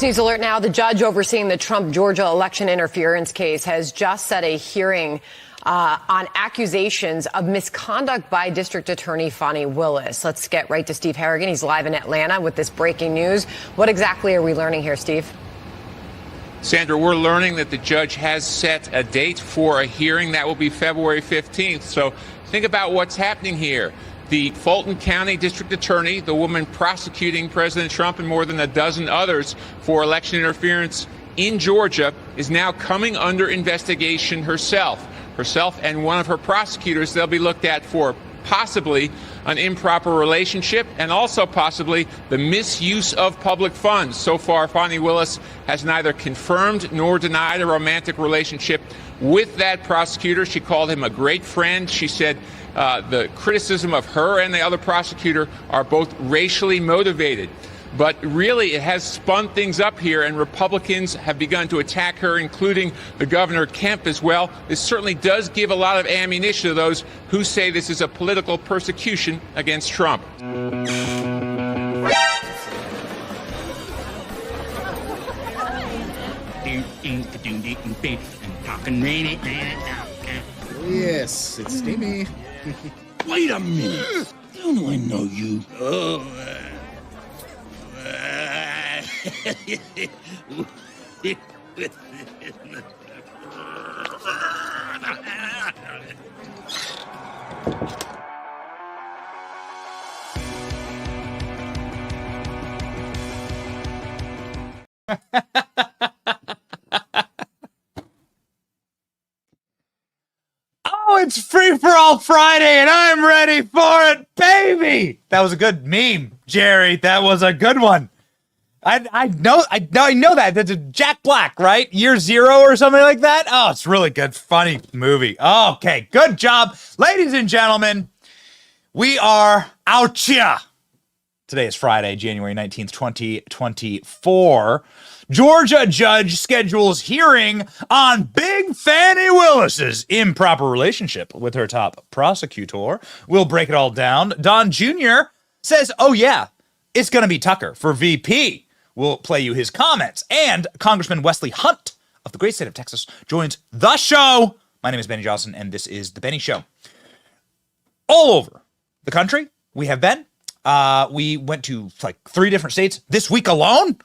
News Alert now. The judge overseeing the Trump Georgia election interference case has just set a hearing on accusations of misconduct by District Attorney Fani Willis. Let's get right to Steve Harrigan. He's live in Atlanta with this breaking news. What exactly are we learning here, Steve? Sandra, we're learning that the judge has set a date for a hearing. That will be February 15th. So think about what's happening here. The Fulton County District Attorney, the woman prosecuting President Trump and more than a dozen others for election interference in Georgia, is now coming under investigation herself and one of her prosecutors. They'll be looked at for possibly an improper relationship and also possibly the misuse of public funds. So far, Fani Willis has neither confirmed nor denied a romantic relationship with that prosecutor. She called him a great friend. She said the criticism of her and the other prosecutor are both racially motivated. But really, it has spun things up here, and Republicans have begun to attack her, including the Governor Kemp as well. This certainly does give a lot of ammunition to those who say this is a political persecution against Trump. Yes, it's Steamy. Wait a minute. Don't I know you? Oh, it's Free for All Friday, and I'm ready for it, baby! That was a good meme, Jerry. That was a good one. I know that. That's a Jack Black, right? Year Zero or something like that. Oh, it's really good. Funny movie. Okay, good job. Ladies and gentlemen, we are out here. Today is Friday, January 19th, 2024. Georgia judge schedules hearing on Big Fani Willis's improper relationship with her top prosecutor. We'll break it all down. Don Jr. says, oh yeah, it's going to be Tucker for VP. We'll play you his comments. And Congressman Wesley Hunt of the great state of Texas joins the show. My name is Benny Johnson, and this is The Benny Show. All over the country, we have been. We went to like 3 different states this week alone.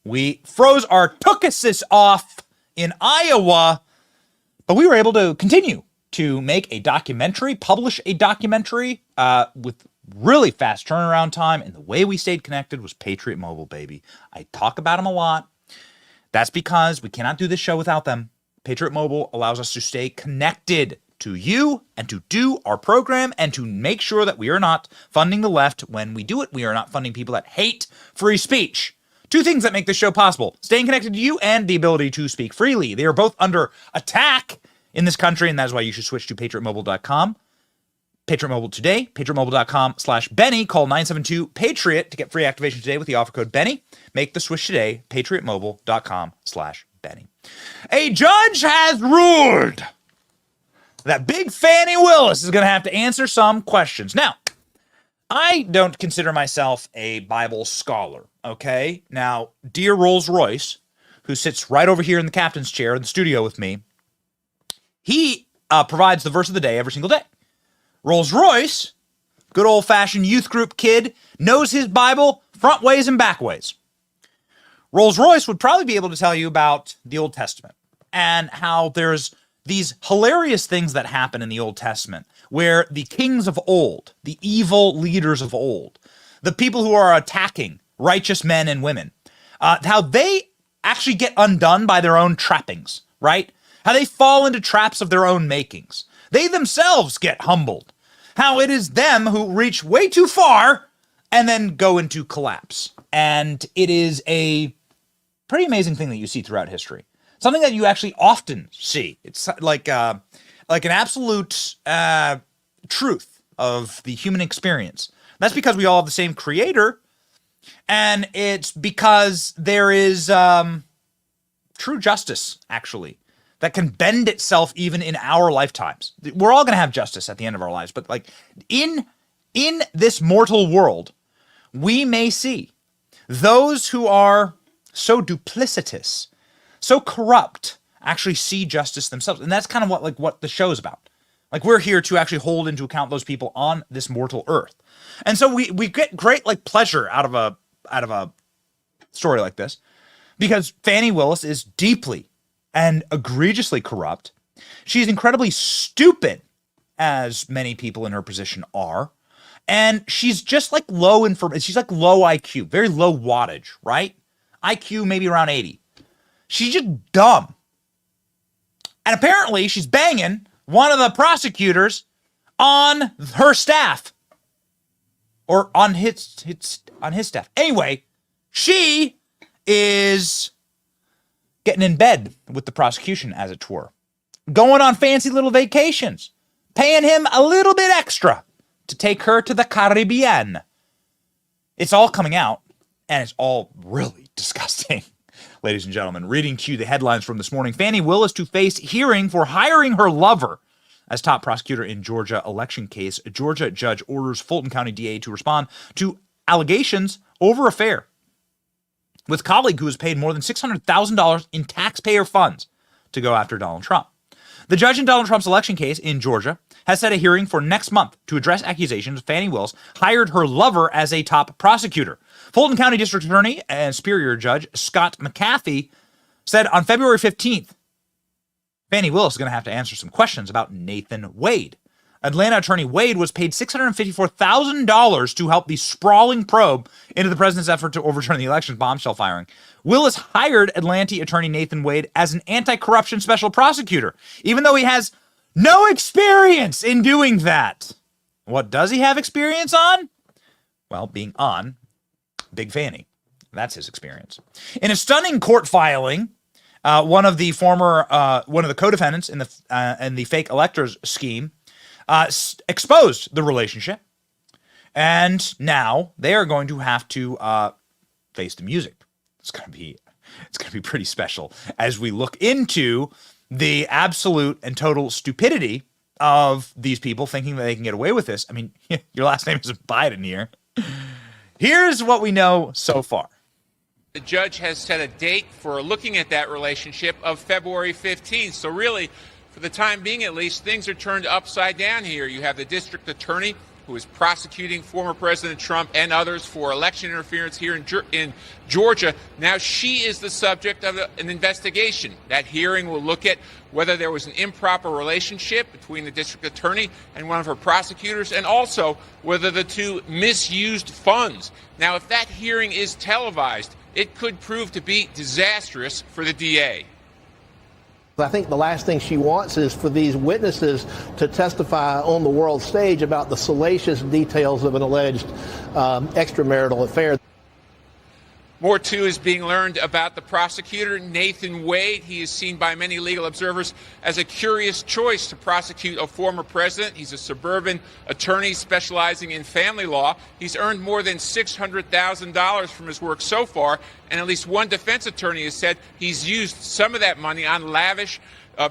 We froze our tuchuses off in Iowa, but we were able to continue to make a documentary, publish a documentary with really fast turnaround time, and the way we stayed connected was Patriot Mobile, baby. I talk about them a lot. That's because we cannot do this show without them. Patriot Mobile allows us to stay connected to you and to do our program and to make sure that we are not funding the left. When we do it, we are not funding people that hate free speech. 2 things that make this show possible: staying connected to you and the ability to speak freely. They are both under attack in this country, and that is why you should switch to patriotmobile.com. Patriot Mobile today, patriotmobile.com/Benny. Call 972-PATRIOT to get free activation today with the offer code Benny. Make the switch today, patriotmobile.com/Benny. A judge has ruled that Big Fani Willis is going to have to answer some questions. Now, I don't consider myself a Bible scholar, okay? Now, dear Rolls-Royce, who sits right over here in the captain's chair in the studio with me, he provides the verse of the day every single day. Rolls-Royce, good old-fashioned youth group kid, knows his Bible front ways and back ways. Rolls-Royce would probably be able to tell you about the Old Testament and how there's these hilarious things that happen in the Old Testament where the kings of old, the evil leaders of old, the people who are attacking righteous men and women, how they actually get undone by their own trappings, right? How they fall into traps of their own makings. They themselves get humbled. How it is them who reach way too far and then go into collapse. And it is a pretty amazing thing that you see throughout history. Something that you actually often see. It's like an absolute truth of the human experience. That's because we all have the same creator, and it's because there is true justice, actually, that can bend itself even in our lifetimes. We're all going to have justice at the end of our lives, but like in this mortal world, we may see those who are so duplicitous, so corrupt, actually see justice themselves. And that's kind of what the show's about. Like, we're here to actually hold into account those people on this mortal earth. And so we get great pleasure out of a story like this, because Fani Willis is deeply and egregiously corrupt. She's incredibly stupid, as many people in her position are. And she's just she's like low IQ, very low wattage, right? IQ maybe around 80. She's just dumb. And apparently she's banging one of the prosecutors on her staff. Or on his staff. Anyway, she is getting in bed with the prosecution, as it were. Going on fancy little vacations. Paying him a little bit extra to take her to the Caribbean. It's all coming out, and it's all really disgusting. Ladies and gentlemen, reading to you the headlines from this morning. Fani Willis to face hearing for hiring her lover as top prosecutor in Georgia election case. A Georgia judge orders Fulton County DA to respond to allegations over affair with colleague who was paid more than $600,000 in taxpayer funds to go after Donald Trump. The judge in Donald Trump's election case in Georgia has set a hearing for next month to address accusations Fani Willis hired her lover as a top prosecutor. Fulton County District Attorney and Superior Judge Scott McAfee said on February 15th, Fani Willis is going to have to answer some questions about Nathan Wade. Atlanta attorney Wade was paid $654,000 to help the sprawling probe into the president's effort to overturn the election's bombshell firing. Willis hired Atlanta attorney Nathan Wade as an anti-corruption special prosecutor, even though he has no experience in doing that. What does he have experience on? Well, being on Big Fani. That's his experience. In a stunning court filing, one of the co-defendants in the fake electors scheme exposed the relationship, and now they are going to have to face the music. It's going to be pretty special as we look into the absolute and total stupidity of these people thinking that they can get away with this. I mean, your last name isn't Biden here. Here's what we know so far. The judge has set a date for looking at that relationship of February 15th. So really, for the time being at least, things are turned upside down here. You have the district attorney who is prosecuting former President Trump and others for election interference here in Georgia. Now she is the subject of an investigation. That hearing will look at whether there was an improper relationship between the district attorney and one of her prosecutors, and also whether the two misused funds. Now, if that hearing is televised, it could prove to be disastrous for the DA. I think the last thing she wants is for these witnesses to testify on the world stage about the salacious details of an alleged extramarital affair. More, too, is being learned about the prosecutor, Nathan Wade. He is seen by many legal observers as a curious choice to prosecute a former president. He's a suburban attorney specializing in family law. He's earned more than $600,000 from his work so far, and at least one defense attorney has said he's used some of that money on lavish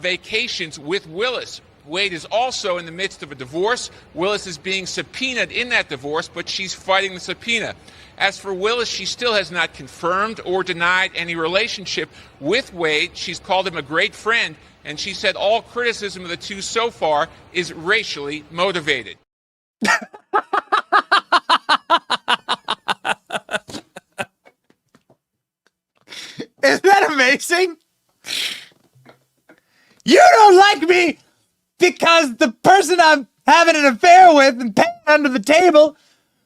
vacations with Willis. Wade is also in the midst of a divorce. Willis is being subpoenaed in that divorce, but she's fighting the subpoena. As for Willis, she still has not confirmed or denied any relationship with Wade. She's called him a great friend, and she said all criticism of the two so far is racially motivated. Isn't that amazing? You don't like me because the person I'm having an affair with and paying under the table,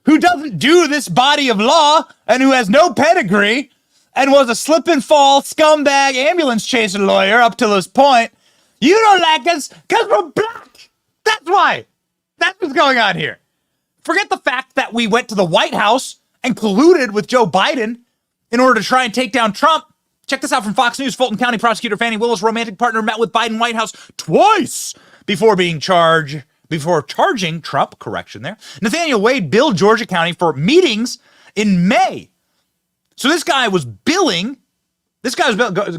who doesn't do this body of law and who has no pedigree and was a slip and fall scumbag ambulance chaser lawyer up to this point, you don't like us because we're black. That's why. That's what's going on here. Forget the fact that we went to the White House and colluded with Joe Biden in order to try and take down Trump. Check this out from Fox News. Fulton County prosecutor Fani Willis' romantic partner met with Biden White House twice before charging Trump, Nathaniel Wade billed Georgia County for meetings in May. So this guy was billing.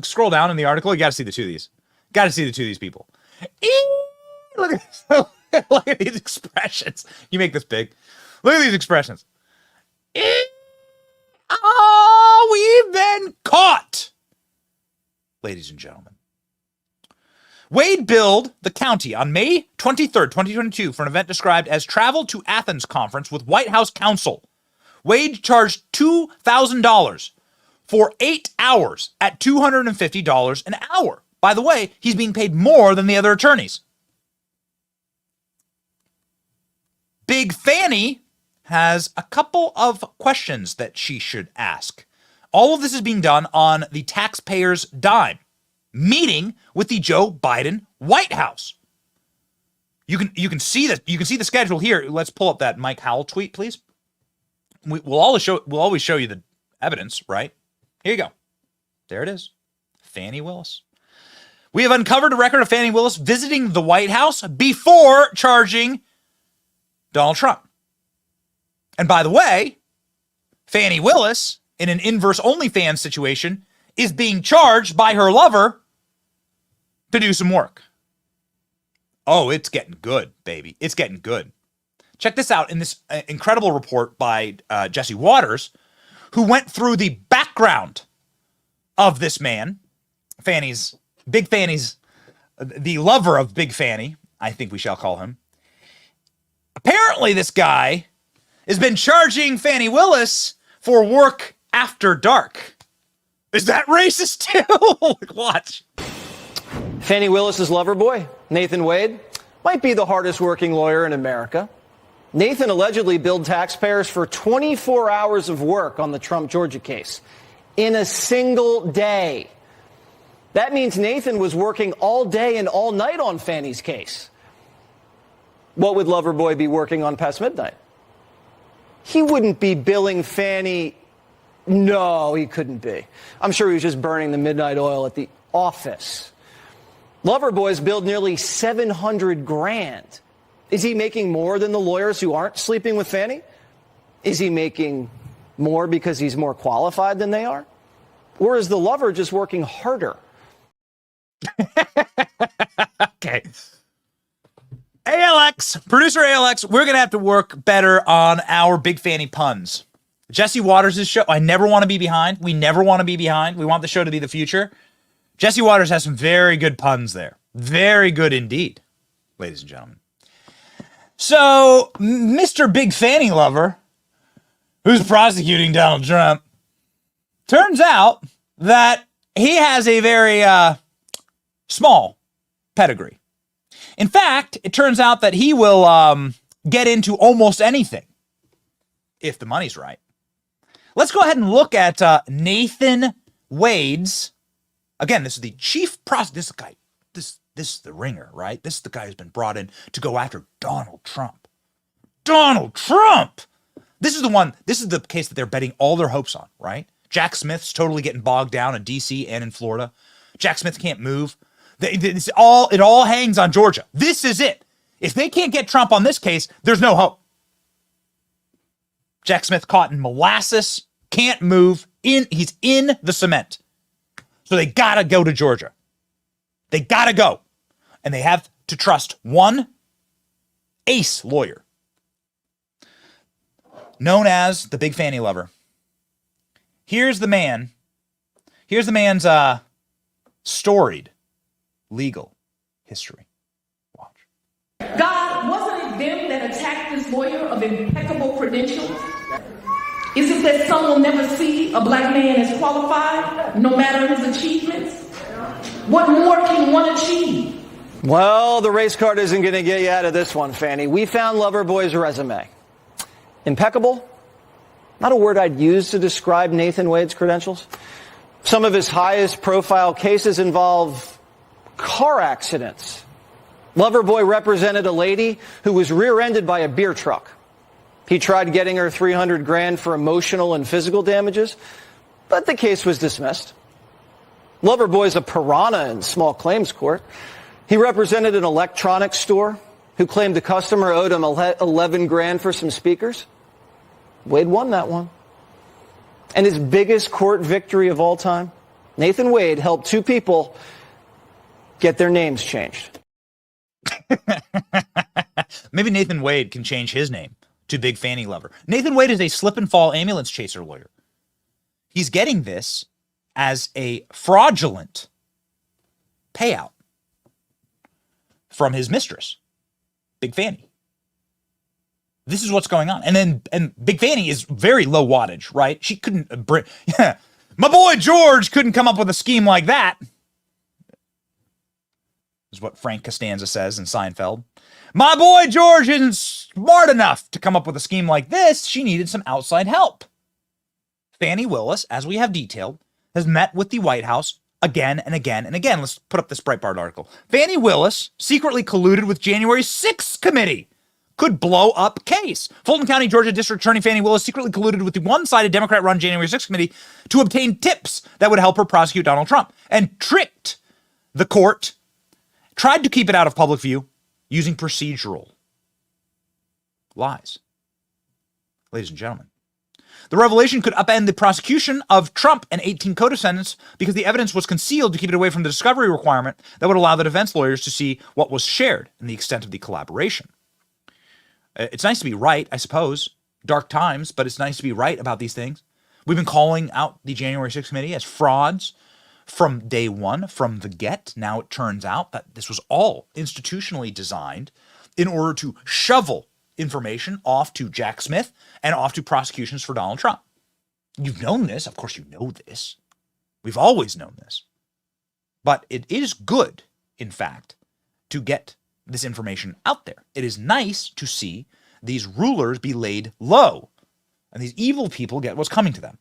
Scroll down in the article. You got to see the two of these. Got to see the two of these people. Look at this. Look at these expressions. You make this big. Look at these expressions. Oh, we've been caught, ladies and gentlemen. Wade billed the county on May 23rd, 2022 for an event described as Travel to Athens Conference with White House counsel. Wade charged $2,000 for 8 hours at $250 an hour. By the way, he's being paid more than the other attorneys. Big Fani has a couple of questions that she should ask. All of this is being done on the taxpayer's dime, meeting with the Joe Biden White House. You can see the schedule here. Let's pull up that Mike Howell tweet, please. We'll always show you the evidence, right? Here you go. There it is. Fani Willis. We have uncovered a record of Fani Willis visiting the White House before charging Donald Trump. And by the way, Fani Willis, in an inverse OnlyFans situation, is being charged by her lover to do some work. Oh, it's getting good, baby. It's getting good. Check this out in this incredible report by Jesse Waters, who went through the background of this man, Big Fani's, the lover of Big Fani, I think we shall call him. Apparently, this guy has been charging Fani Willis for work after dark. Is that racist too? Watch. Fani Willis's lover boy, Nathan Wade, might be the hardest working lawyer in America. Nathan allegedly billed taxpayers for 24 hours of work on the Trump Georgia case in a single day. That means Nathan was working all day and all night on Fani's case. What would Loverboy be working on past midnight? He wouldn't be billing Fani. No, he couldn't be. I'm sure he was just burning the midnight oil at the office. Loverboy's billed nearly $700,000. Is he making more than the lawyers who aren't sleeping with Fani? Is he making more because he's more qualified than they are? Or is the lover just working harder? Okay. Producer ALX, we're going to have to work better on our Big Fani puns. Jesse Waters' show, I never want to be behind. We never want to be behind. We want the show to be the future. Jesse Waters has some very good puns there. Very good indeed, ladies and gentlemen. So, Mr. Big Fani lover, who's prosecuting Donald Trump, turns out that he has a very small pedigree. In fact, it turns out that he will get into almost anything if the money's right. Let's go ahead and look at Nathan Wade's. Again, this is the chief prosecutor. This guy, this is the ringer, right? This is the guy who's been brought in to go after Donald Trump. Donald Trump! This is the one, this is the case that they're betting all their hopes on, right? Jack Smith's totally getting bogged down in D.C. and in Florida. Jack Smith can't move. It all hangs on Georgia. This is it. If they can't get Trump on this case, there's no hope. Jack Smith caught in molasses, can't move, he's in the cement. So they gotta go to Georgia. They gotta go. And they have to trust one ace lawyer, known as the Big Fani lover. Here's the man. Here's the man's storied legal history. Watch. God, wasn't it them that attacked this lawyer of impeccable credentials? Is it that some will never see a black man as qualified, no matter his achievements? What more can one achieve? Well, the race card isn't going to get you out of this one, Fani. We found Loverboy's resume. Impeccable? Not a word I'd use to describe Nathan Wade's credentials. Some of his highest profile cases involve car accidents. Loverboy represented a lady who was rear-ended by a beer truck. He tried getting her $300,000 for emotional and physical damages, but the case was dismissed. Loverboy's a piranha in small claims court. He represented an electronics store who claimed the customer owed him $11,000 for some speakers. Wade won that one. And his biggest court victory of all time, Nathan Wade helped two people get their names changed. Maybe Nathan Wade can change his name to Big Fani lover. Nathan Wade is a slip and fall ambulance chaser lawyer. he's getting this as a fraudulent payout from his mistress, Big Fani. This is what's going on. And Big Fani is very low wattage, right? She couldn't my boy George couldn't come up with a scheme like that. Is what Frank Costanza says in Seinfeld. My boy George isn't smart enough to come up with a scheme like this. She needed some outside help. Fani Willis, as we have detailed, has met with the White House again and again and again. Let's put up this Breitbart article. Fani Willis secretly colluded with January 6th committee. Could blow up case. Fulton County, Georgia District Attorney Fani Willis secretly colluded with the one-sided Democrat-run January 6th committee to obtain tips that would help her prosecute Donald Trump, and tricked the court, tried to keep it out of public view using procedural lies. Ladies and gentlemen, the revelation could upend the prosecution of Trump and 18 co-defendants because the evidence was concealed to keep it away from the discovery requirement that would allow the defense lawyers to see what was shared and the extent of the collaboration. It's nice to be right, I suppose. Dark times, but it's nice to be right about these things. We've been calling out the January 6th committee as frauds from day one, from the get. Now it turns out that this was all institutionally designed in order to shovel information off to Jack Smith and off to prosecutions for Donald Trump. You've known this. Of course you know this. We've always known this. But it is good, in fact, to get this information out there. It is nice to see these rulers be laid low and these evil people get what's coming to them.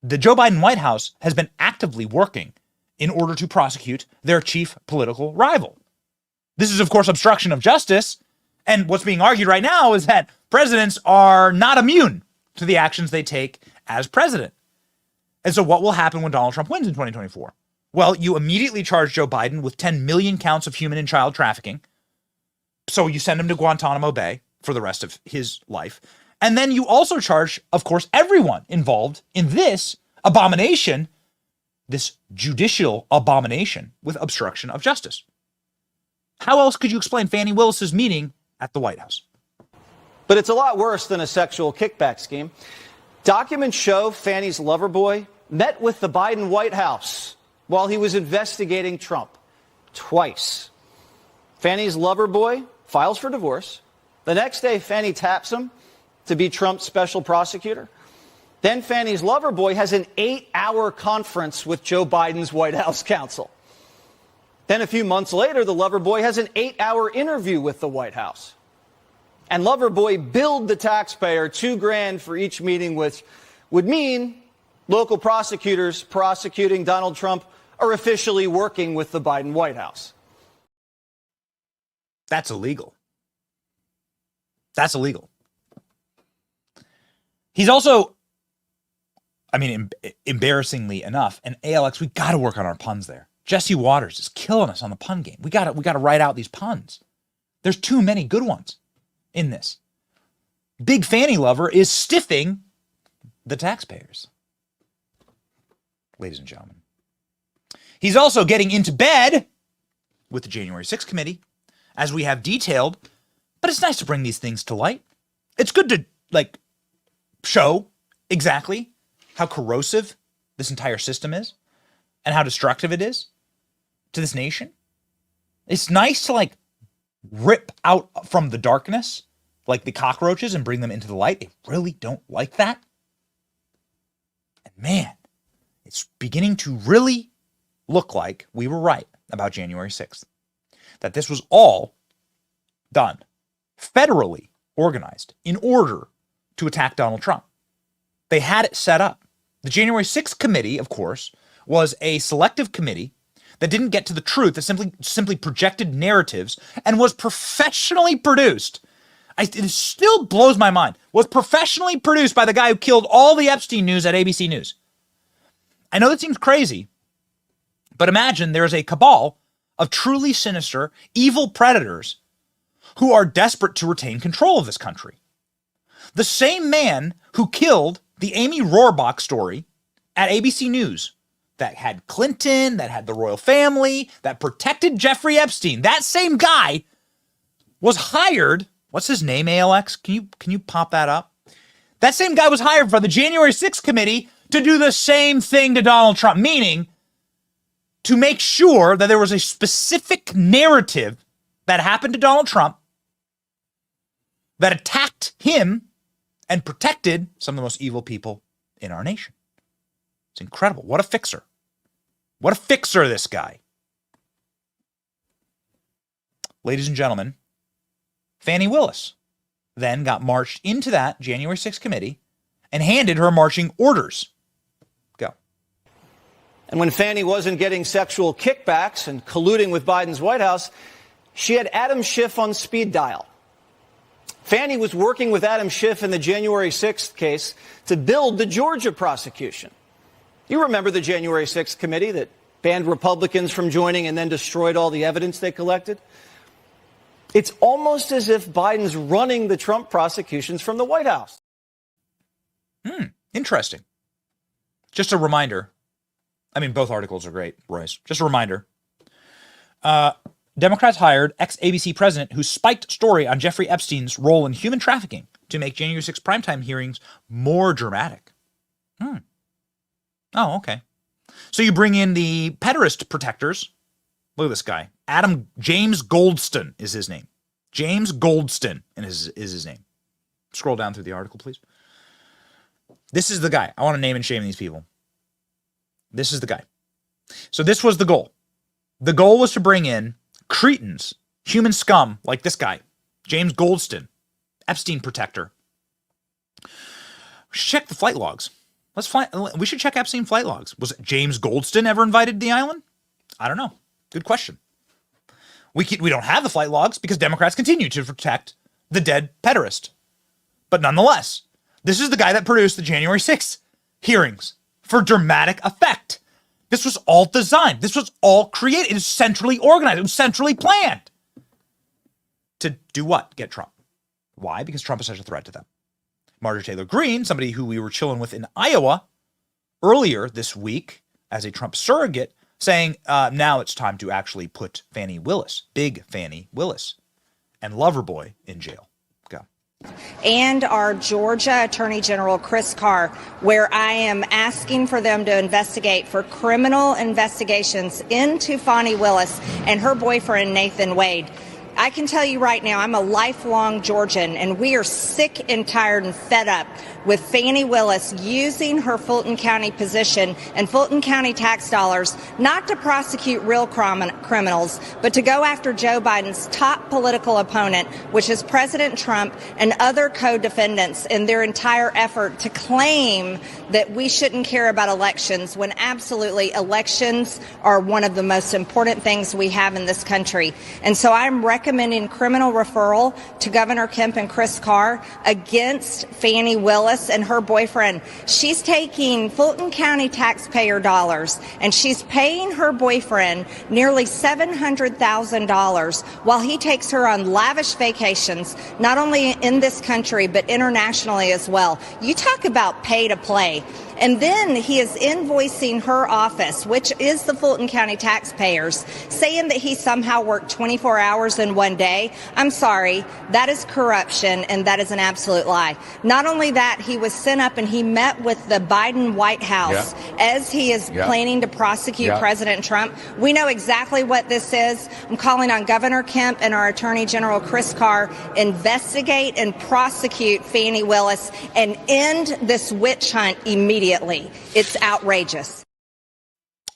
The Joe Biden White House has been actively working in order to prosecute their chief political rival. This is, of course, obstruction of justice. And what's being argued right now is that presidents are not immune to the actions they take as president. And so what will happen when Donald Trump wins in 2024? Well, you immediately charge Joe Biden with 10 million counts of human and child trafficking. So you send him to Guantanamo Bay for the rest of his life. And then you also charge, of course, everyone involved in this abomination, this judicial abomination, with obstruction of justice. How else could you explain Fani Willis's meeting at the White House? But it's a lot worse than a sexual kickback scheme. Documents show Fani's lover boy met with the Biden White House while he was investigating Trump twice. Fani's lover boy files for divorce. The next day, Fani taps him to be Trump's special prosecutor. Then Fani's lover boy has an 8-hour conference with Joe Biden's White House counsel. Then a few months later, the lover boy has an 8-hour interview with the White House. And lover boy billed the taxpayer $2,000 for each meeting, which would mean local prosecutors prosecuting Donald Trump are officially working with the Biden White House. That's illegal. That's illegal. He's also, embarrassingly enough, and ALX, we got to work on our puns there. Jesse Waters is killing us on the pun game. We got to write out these puns. There's too many good ones in this. Big Fani lover is stiffing the taxpayers. Ladies and gentlemen. He's also getting into bed with the January 6th committee, as we have detailed, but it's nice to bring these things to light. It's good to, show exactly how corrosive this entire system is and how destructive it is to this nation. It's nice to, rip out from the darkness, like the cockroaches, and bring them into the light. They really don't like that. And man, it's beginning to really look like we were right about January 6th. That this was all done, federally organized, in order to attack Donald Trump. They had it set up. The January 6th committee, of course, was a selective committee that didn't get to the truth, that simply projected narratives, and was professionally produced. It still blows my mind. Was professionally produced by the guy who killed all the Epstein news at ABC News. I know that seems crazy, but imagine there's a cabal of truly sinister, evil predators who are desperate to retain control of this country. The same man who killed the Amy Rohrbach story at ABC News, that had Clinton, that had the royal family, that protected Jeffrey Epstein, that same guy was hired. What's his name, ALX? Can you pop that up? That same guy was hired for the January 6th committee to do the same thing to Donald Trump, meaning to make sure that there was a specific narrative that happened to Donald Trump that attacked him and protected some of the most evil people in our nation. It's incredible. What a fixer. What a fixer, this guy. Ladies and gentlemen, Fani Willis then got marched into that January 6th committee and handed her marching orders. Go. And when Fani wasn't getting sexual kickbacks and colluding with Biden's White House, she had Adam Schiff on speed dial. Fani was working with Adam Schiff in the January 6th case to build the Georgia prosecution. You remember the January 6th committee that banned Republicans from joining and then destroyed all the evidence they collected? It's almost as if Biden's running the Trump prosecutions from the White House. Interesting. Just a reminder. I mean, both articles are great, Royce. Just a reminder. Democrats hired ex-ABC president who spiked story on Jeffrey Epstein's role in human trafficking to make January 6 primetime hearings more dramatic. Oh, okay. So you bring in the pederast protectors. Look at this guy. James Goldston is his name. James Goldston is his name. Scroll down through the article, please. This is the guy. I want to name and shame these people. This is the guy. So this was the goal. The goal was to bring in cretins, human scum like this guy, James Goldston, Epstein protector. We should check the flight logs. We should check Epstein flight logs. Was James Goldston ever invited to the island? I don't know. Good question. We don't have the flight logs because Democrats continue to protect the dead pederast. But nonetheless, this is the guy that produced the January 6th hearings for dramatic effect. This was all designed. This was all created. It was centrally organized. It was centrally planned. To do what? Get Trump. Why? Because Trump is such a threat to them. Marjorie Taylor Greene, somebody who we were chilling with in Iowa earlier this week as a Trump surrogate, saying now it's time to actually put Fani Willis, big Fani Willis, and Loverboy in jail. Go. And our Georgia Attorney General Chris Carr, where I am asking for them to investigate for criminal investigations into Fani Willis and her boyfriend Nathan Wade. I can tell you right now, I'm a lifelong Georgian, and we are sick and tired and fed up with Fani Willis using her Fulton County position and Fulton County tax dollars not to prosecute real criminals, but to go after Joe Biden's top political opponent, which is President Trump and other co-defendants in their entire effort to claim that we shouldn't care about elections when absolutely elections are one of the most important things we have in this country. And so I'm recommending criminal referral to Governor Kemp and Chris Carr against Fani Willis and her boyfriend. She's taking Fulton County taxpayer dollars and she's paying her boyfriend nearly $700,000 while he takes her on lavish vacations, not only in this country, but internationally as well. You talk about pay to play. And then he is invoicing her office, which is the Fulton County taxpayers, saying that he somehow worked 24 hours in one day. I'm sorry, that is corruption, and that is an absolute lie. Not only that, he was sent up and he met with the Biden White House as he is planning to prosecute President Trump. We know exactly what this is. I'm calling on Governor Kemp and our Attorney General Chris Carr, investigate and prosecute Fani Willis and end this witch hunt immediately. It's outrageous.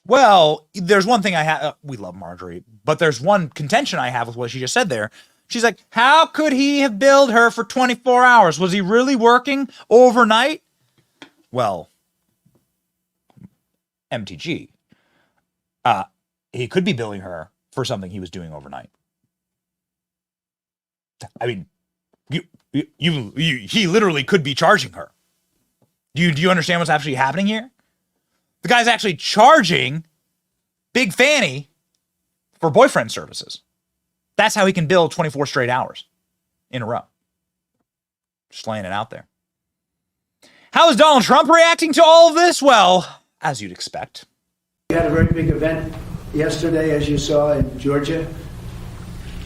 Well, there's one thing I have. We love Marjorie, but there's one contention I have with what she just said there. She's like, how could he have billed her for 24 hours? Was he really working overnight? Well, MTG. He could be billing her for something he was doing overnight. I mean, he literally could be charging her. Do you understand what's actually happening here? The guy's actually charging Big Fani for boyfriend services. That's how he can bill 24 straight hours in a row. Just laying it out there. How is Donald Trump reacting to all of this? Well, as you'd expect. We had a very big event yesterday, as you saw, in Georgia.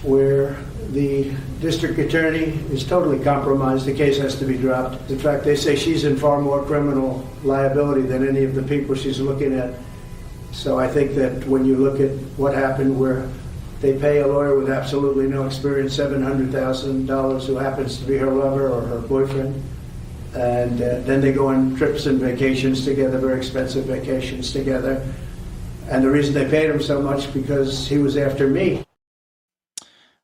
where the district attorney is totally compromised. The case has to be dropped. In fact, they say she's in far more criminal liability than any of the people she's looking at. So I think that when you look at what happened where they pay a lawyer with absolutely no experience $700,000 who happens to be her lover or her boyfriend, and then they go on trips and vacations together, very expensive vacations together. And the reason they paid him so much because he was after me.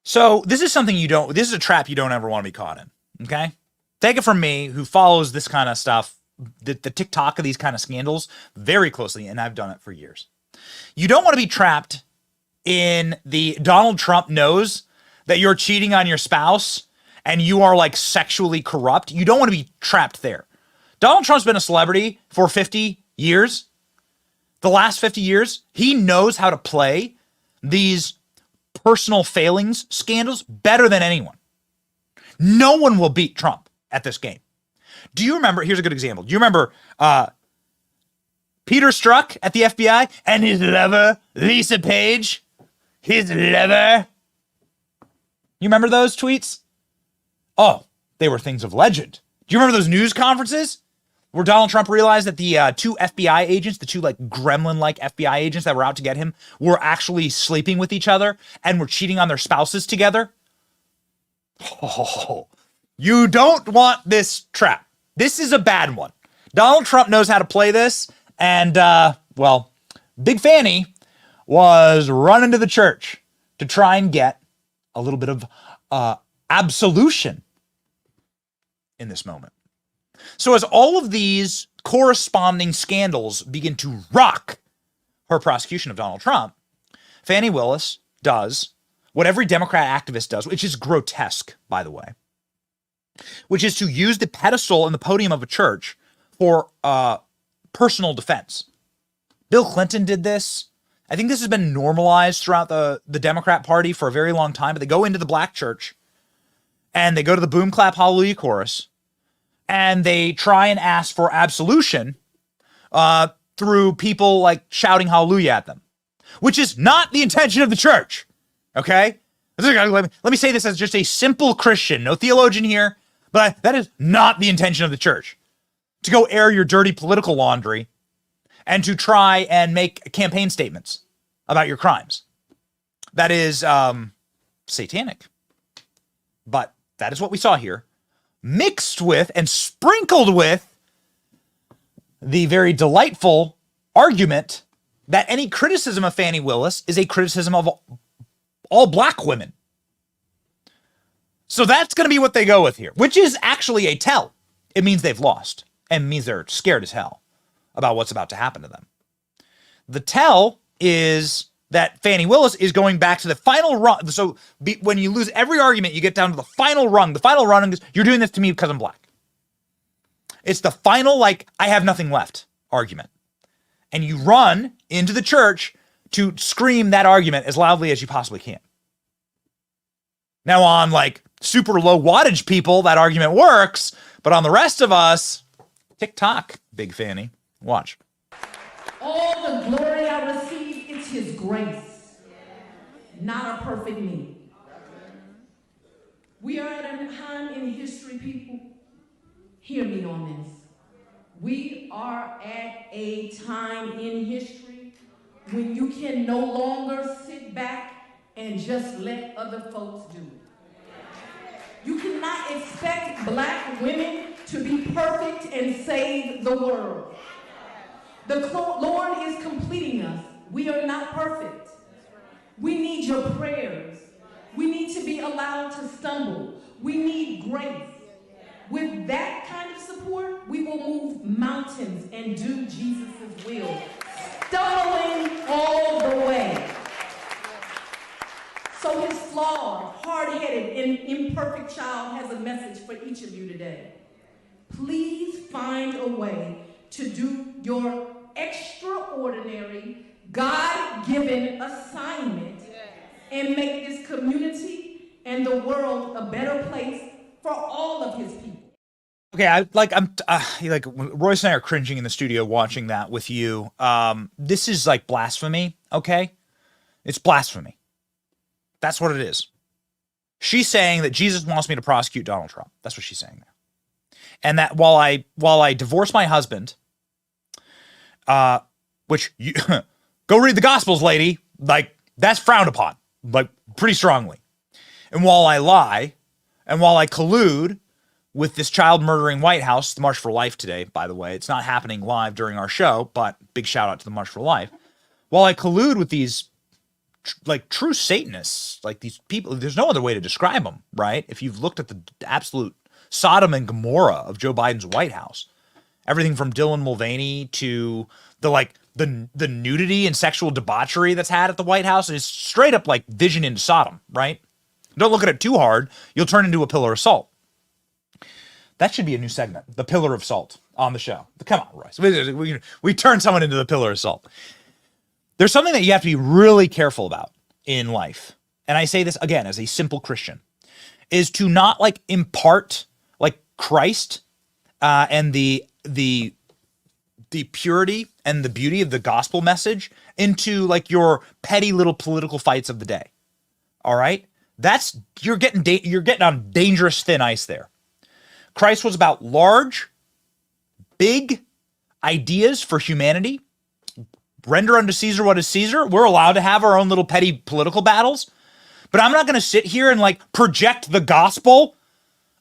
So this is something this is a trap you don't ever want to be caught in, okay? Take it from me, who follows this kind of stuff, the TikTok of these kind of scandals very closely, and I've done it for years. You don't want to be trapped in the Donald Trump knows that you're cheating on your spouse and you are like sexually corrupt. You don't want to be trapped there. Donald Trump's been a celebrity for 50 years. The last 50 years, he knows how to play these personal failings scandals better than anyone. No one will beat Trump at this game. Do you remember, here's a good example. Do you remember Peter Strzok at the FBI and his lover, Lisa Page? His lover. You remember those tweets? Oh, they were things of legend. Do you remember those news conferences where Donald Trump realized that the two FBI agents, the two like gremlin-like FBI agents that were out to get him, were actually sleeping with each other and were cheating on their spouses together? Oh, you don't want this trap. This is a bad one. Donald Trump knows how to play this, and, well, Big Fani was running to the church to try and get a little bit of absolution in this moment. So as all of these corresponding scandals begin to rock her prosecution of Donald Trump, Fani Willis does what every Democrat activist does, which is grotesque, by the way, which is to use the pedestal and the podium of a church for personal defense. Bill Clinton did this. I think this has been normalized throughout the Democrat Party for a very long time, but they go into the black church and they go to the boom clap hallelujah chorus and they try and ask for absolution through people like shouting hallelujah at them, which is not the intention of the church. Okay? Let me say this as just a simple Christian, no theologian here, but that is not the intention of the church. To go air your dirty political laundry and to try and make campaign statements about your crimes. That is satanic. But that is what we saw here, mixed with and sprinkled with the very delightful argument that any criticism of Fani Willis is a criticism of all black women. So that's going to be what they go with here, which is actually a tell. It means they've lost and means they're scared as hell about what's about to happen to them. The tell is that Fani Willis is going back to the final rung. So when you lose every argument, you get down to the final rung. The final rung is, you're doing this to me because I'm black. It's the final, like, I have nothing left argument. And you run into the church to scream that argument as loudly as you possibly can. Now on, like, super low wattage people, that argument works. But on the rest of us, TikTok, Big Fani. Watch. All the glory I receive, it's his grace, not a perfect me. We are at a time in history, people. Hear me on this. We are at a time in history when you can no longer sit back and just let other folks do it. You cannot expect black women to be perfect and save the world. The Lord is completing us. We are not perfect. We need your prayers. We need to be allowed to stumble. We need grace. With that kind of support, we will move mountains and do Jesus' will, stumbling all the way. So his flawed, hard-headed, and imperfect child has a message for each of you today. Please find a way to do your extraordinary, God-given assignment and make this community and the world a better place for all of his people. Okay, Royce and I are cringing in the studio watching that with you. This is like blasphemy, okay? It's blasphemy. That's what it is. She's saying that Jesus wants me to prosecute Donald Trump. That's what she's saying there. And that while I divorce my husband, which you go read the Gospels, lady, like that's frowned upon, like pretty strongly. And while I lie, and while I collude with this child murdering White House, the March for Life today, by the way, it's not happening live during our show, but big shout out to the March for Life. While I collude with these like true Satanists, like these people, there's no other way to describe them, right? If you've looked at the absolute Sodom and Gomorrah of Joe Biden's White House, everything from Dylan Mulvaney to the nudity and sexual debauchery that's had at the White House is straight up like vision into Sodom, right? Don't look at it too hard. You'll turn into a pillar of salt. That should be a new segment, the pillar of salt on the show. Come on, Royce. We turn someone into the pillar of salt. There's something that you have to be really careful about in life. And I say this again as a simple Christian, is to not like impart like Christ and the purity and the beauty of the gospel message into like your petty little political fights of the day. All right? You're getting on dangerous thin ice there. Christ was about large, big ideas for humanity. Render unto Caesar what is Caesar. We're allowed to have our own little petty political battles, but I'm not going to sit here and like project the gospel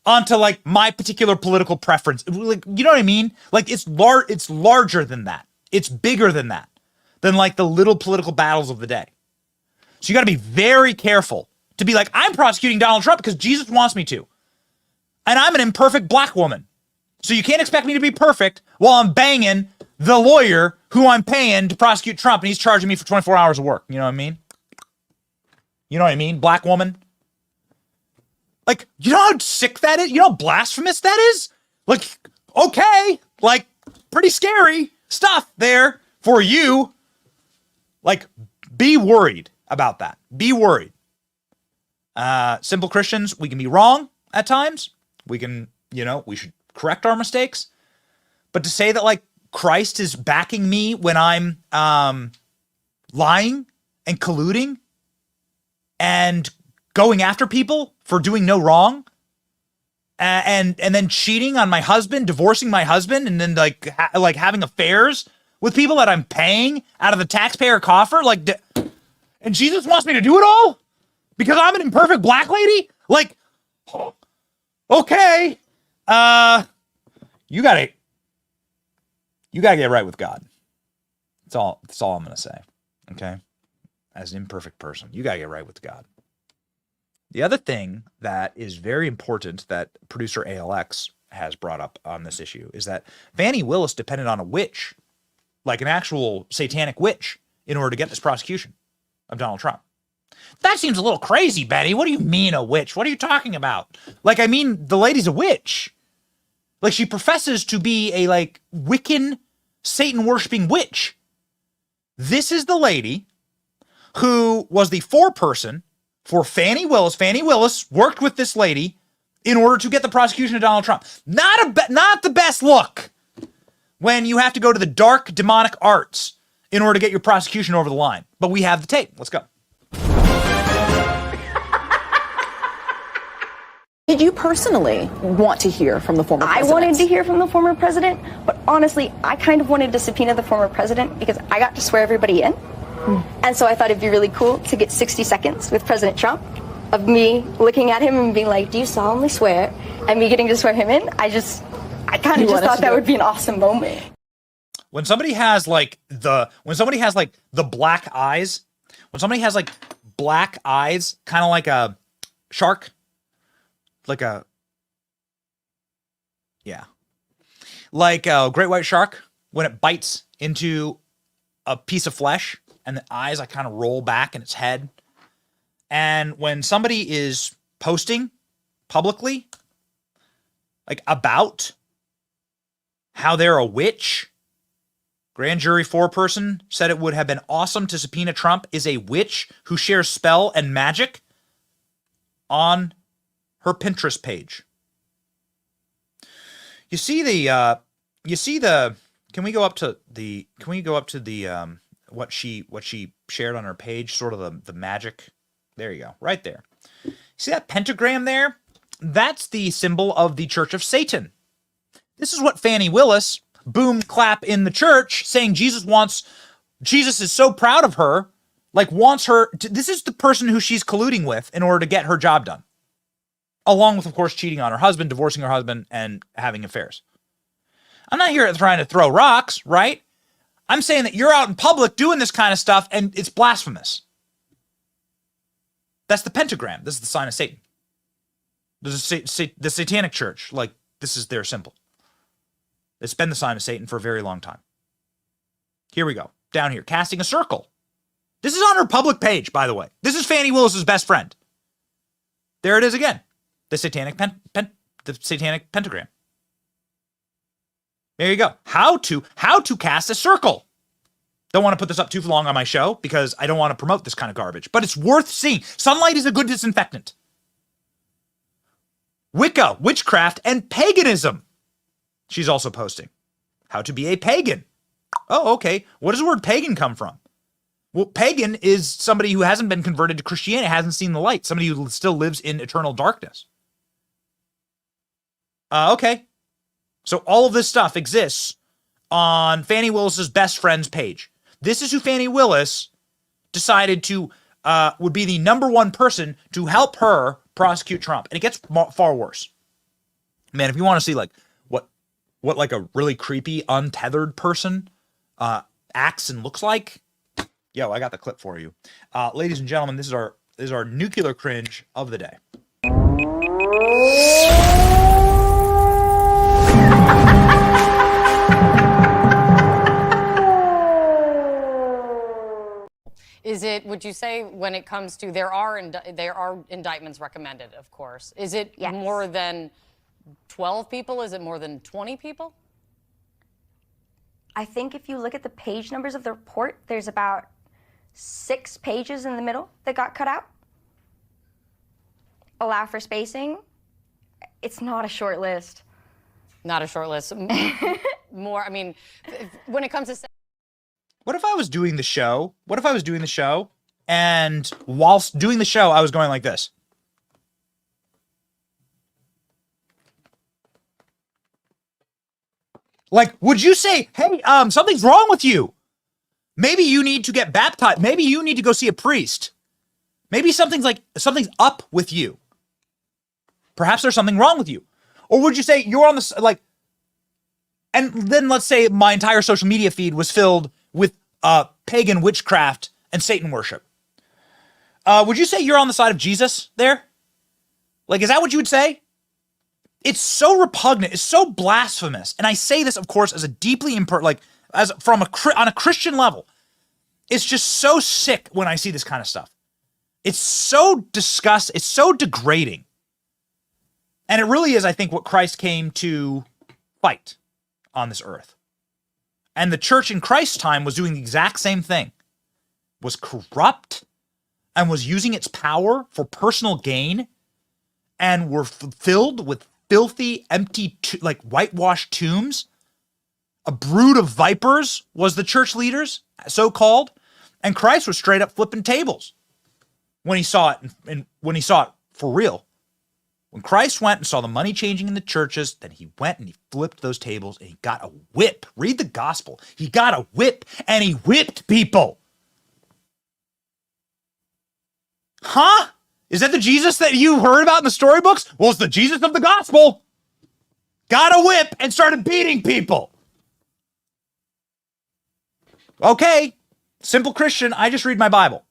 onto like my particular political preference. Like, you know what I mean? Like it's larger than that. It's bigger than that, than like the little political battles of the day. So you got to be very careful to be like, I'm prosecuting Donald Trump because Jesus wants me to. And I'm an imperfect black woman. So you can't expect me to be perfect while I'm banging the lawyer who I'm paying to prosecute Trump and he's charging me for 24 hours of work. You know what I mean? You know what I mean? Black woman. Like, you know how sick that is? You know how blasphemous that is? Like, okay, like pretty scary stuff there for you. Like, be worried about that. Be worried. Simple Christians, we can be wrong at times. We can, we should correct our mistakes. But to say that like Christ is backing me when I'm lying and colluding and going after people for doing no wrong and then cheating on my husband, divorcing my husband, and then like having affairs with people that I'm paying out of the taxpayer coffer, and Jesus wants me to do it all because I'm an imperfect black lady? Like, okay, you gotta get right with God. That's all I'm gonna say. Okay, as an imperfect person, you gotta get right with God. The other thing that is very important that producer ALX has brought up on this issue is that Fani Willis depended on a witch, like an actual satanic witch, in order to get this prosecution of Donald Trump. That seems a little crazy, Betty. What do you mean a witch? What are you talking about? Like, I mean, the lady's a witch. Like, she professes to be a, like, Wiccan, Satan-worshipping witch. This is the lady who was the foreperson for Fani Willis. Fani Willis worked with this lady in order to get the prosecution of Donald Trump. Not the best look when you have to go to the dark demonic arts in order to get your prosecution over the line. But we have the tape. Let's go. Did you personally want to hear from the former president? I wanted to hear from the former president, but honestly, I kind of wanted to subpoena the former president because I got to swear everybody in. And so I thought it'd be really cool to get 60 seconds with President Trump of me looking at him and being like, do you solemnly swear? And me getting to swear him in. I kind of just thought that would be an awesome moment. When somebody has like the black eyes, kind of like a shark, like a great white shark, when it bites into a piece of flesh and the eyes like kind of roll back in its head. And when somebody is posting publicly like about how they're a witch, grand jury foreperson said it would have been awesome to subpoena Trump is a witch who shares spell and magic on her Pinterest page. Can we go up to the what she shared on her page, sort of the magic? There you go, right there. See that pentagram there? That's the symbol of the Church of Satan. This is what Fani Willis, boom, clap in the church, saying Jesus is so proud of her, like wants her this is the person who she's colluding with in order to get her job done. Along with, of course, cheating on her husband, divorcing her husband, and having affairs. I'm not here trying to throw rocks, right? I'm saying that you're out in public doing this kind of stuff, and it's blasphemous. That's the pentagram. This is the sign of Satan. This is the Satanic Church. Like, this is their symbol. It's been the sign of Satan for a very long time. Here we go. Down here, casting a circle. This is on her public page, by the way. This is Fani Willis's best friend. There it is again. The Satanic Satanic pentagram. There you go. How to cast a circle. Don't want to put this up too long on my show because I don't want to promote this kind of garbage, but it's worth seeing. Sunlight is a good disinfectant. Wicca, witchcraft, and paganism. She's also posting. How to be a pagan. Oh, okay. What does the word pagan come from? Well, pagan is somebody who hasn't been converted to Christianity, hasn't seen the light, somebody who still lives in eternal darkness. Okay. So all of this stuff exists on Fani Willis's best friend's page. This is who Fani Willis decided to would be the number one person to help her prosecute Trump. And it gets far worse. Man, if you want to see like what like a really creepy, untethered person acts and looks like, yo, I got the clip for you. Ladies and gentlemen, this is our nuclear cringe of the day. Is it, would you say, when it comes to, there are indictments recommended, of course. Is it more than 12 people? Is it more than 20 people? I think if you look at the page numbers of the report, there's about 6 pages in the middle that got cut out. Allow for spacing. It's not a short list. Not a short list. More, I mean, when it comes to... What if I was doing the show? And whilst doing the show, I was going like this. Like, would you say, hey, something's wrong with you? Maybe you need to get baptized. Maybe you need to go see a priest. Maybe something's up with you. Perhaps there's something wrong with you. Or would you say you're on the, like, and then let's say my entire social media feed was filled with pagan witchcraft and Satan worship. Would you say you're on the side of Jesus there? Like, is that what you would say? It's so repugnant. It's so blasphemous. And I say this, of course, as a deeply on a Christian level. It's just so sick when I see this kind of stuff. It's so disgusting. It's so degrading. And it really is, I think, what Christ came to fight on this earth. And the church in Christ's time was doing the exact same thing. Was corrupt and was using its power for personal gain and were filled with filthy, empty, like whitewashed tombs. A brood of vipers was the church leaders, so-called. And Christ was straight up flipping tables when he saw it, and when he saw it for real. When Christ went and saw the money changing in the churches, then he went and he flipped those tables and he got a whip. Read the gospel. He got a whip and he whipped people. Huh? Is that the Jesus that you heard about in the storybooks? Well, it's the Jesus of the gospel. Got a whip and started beating people. Okay, simple Christian, I just read my Bible.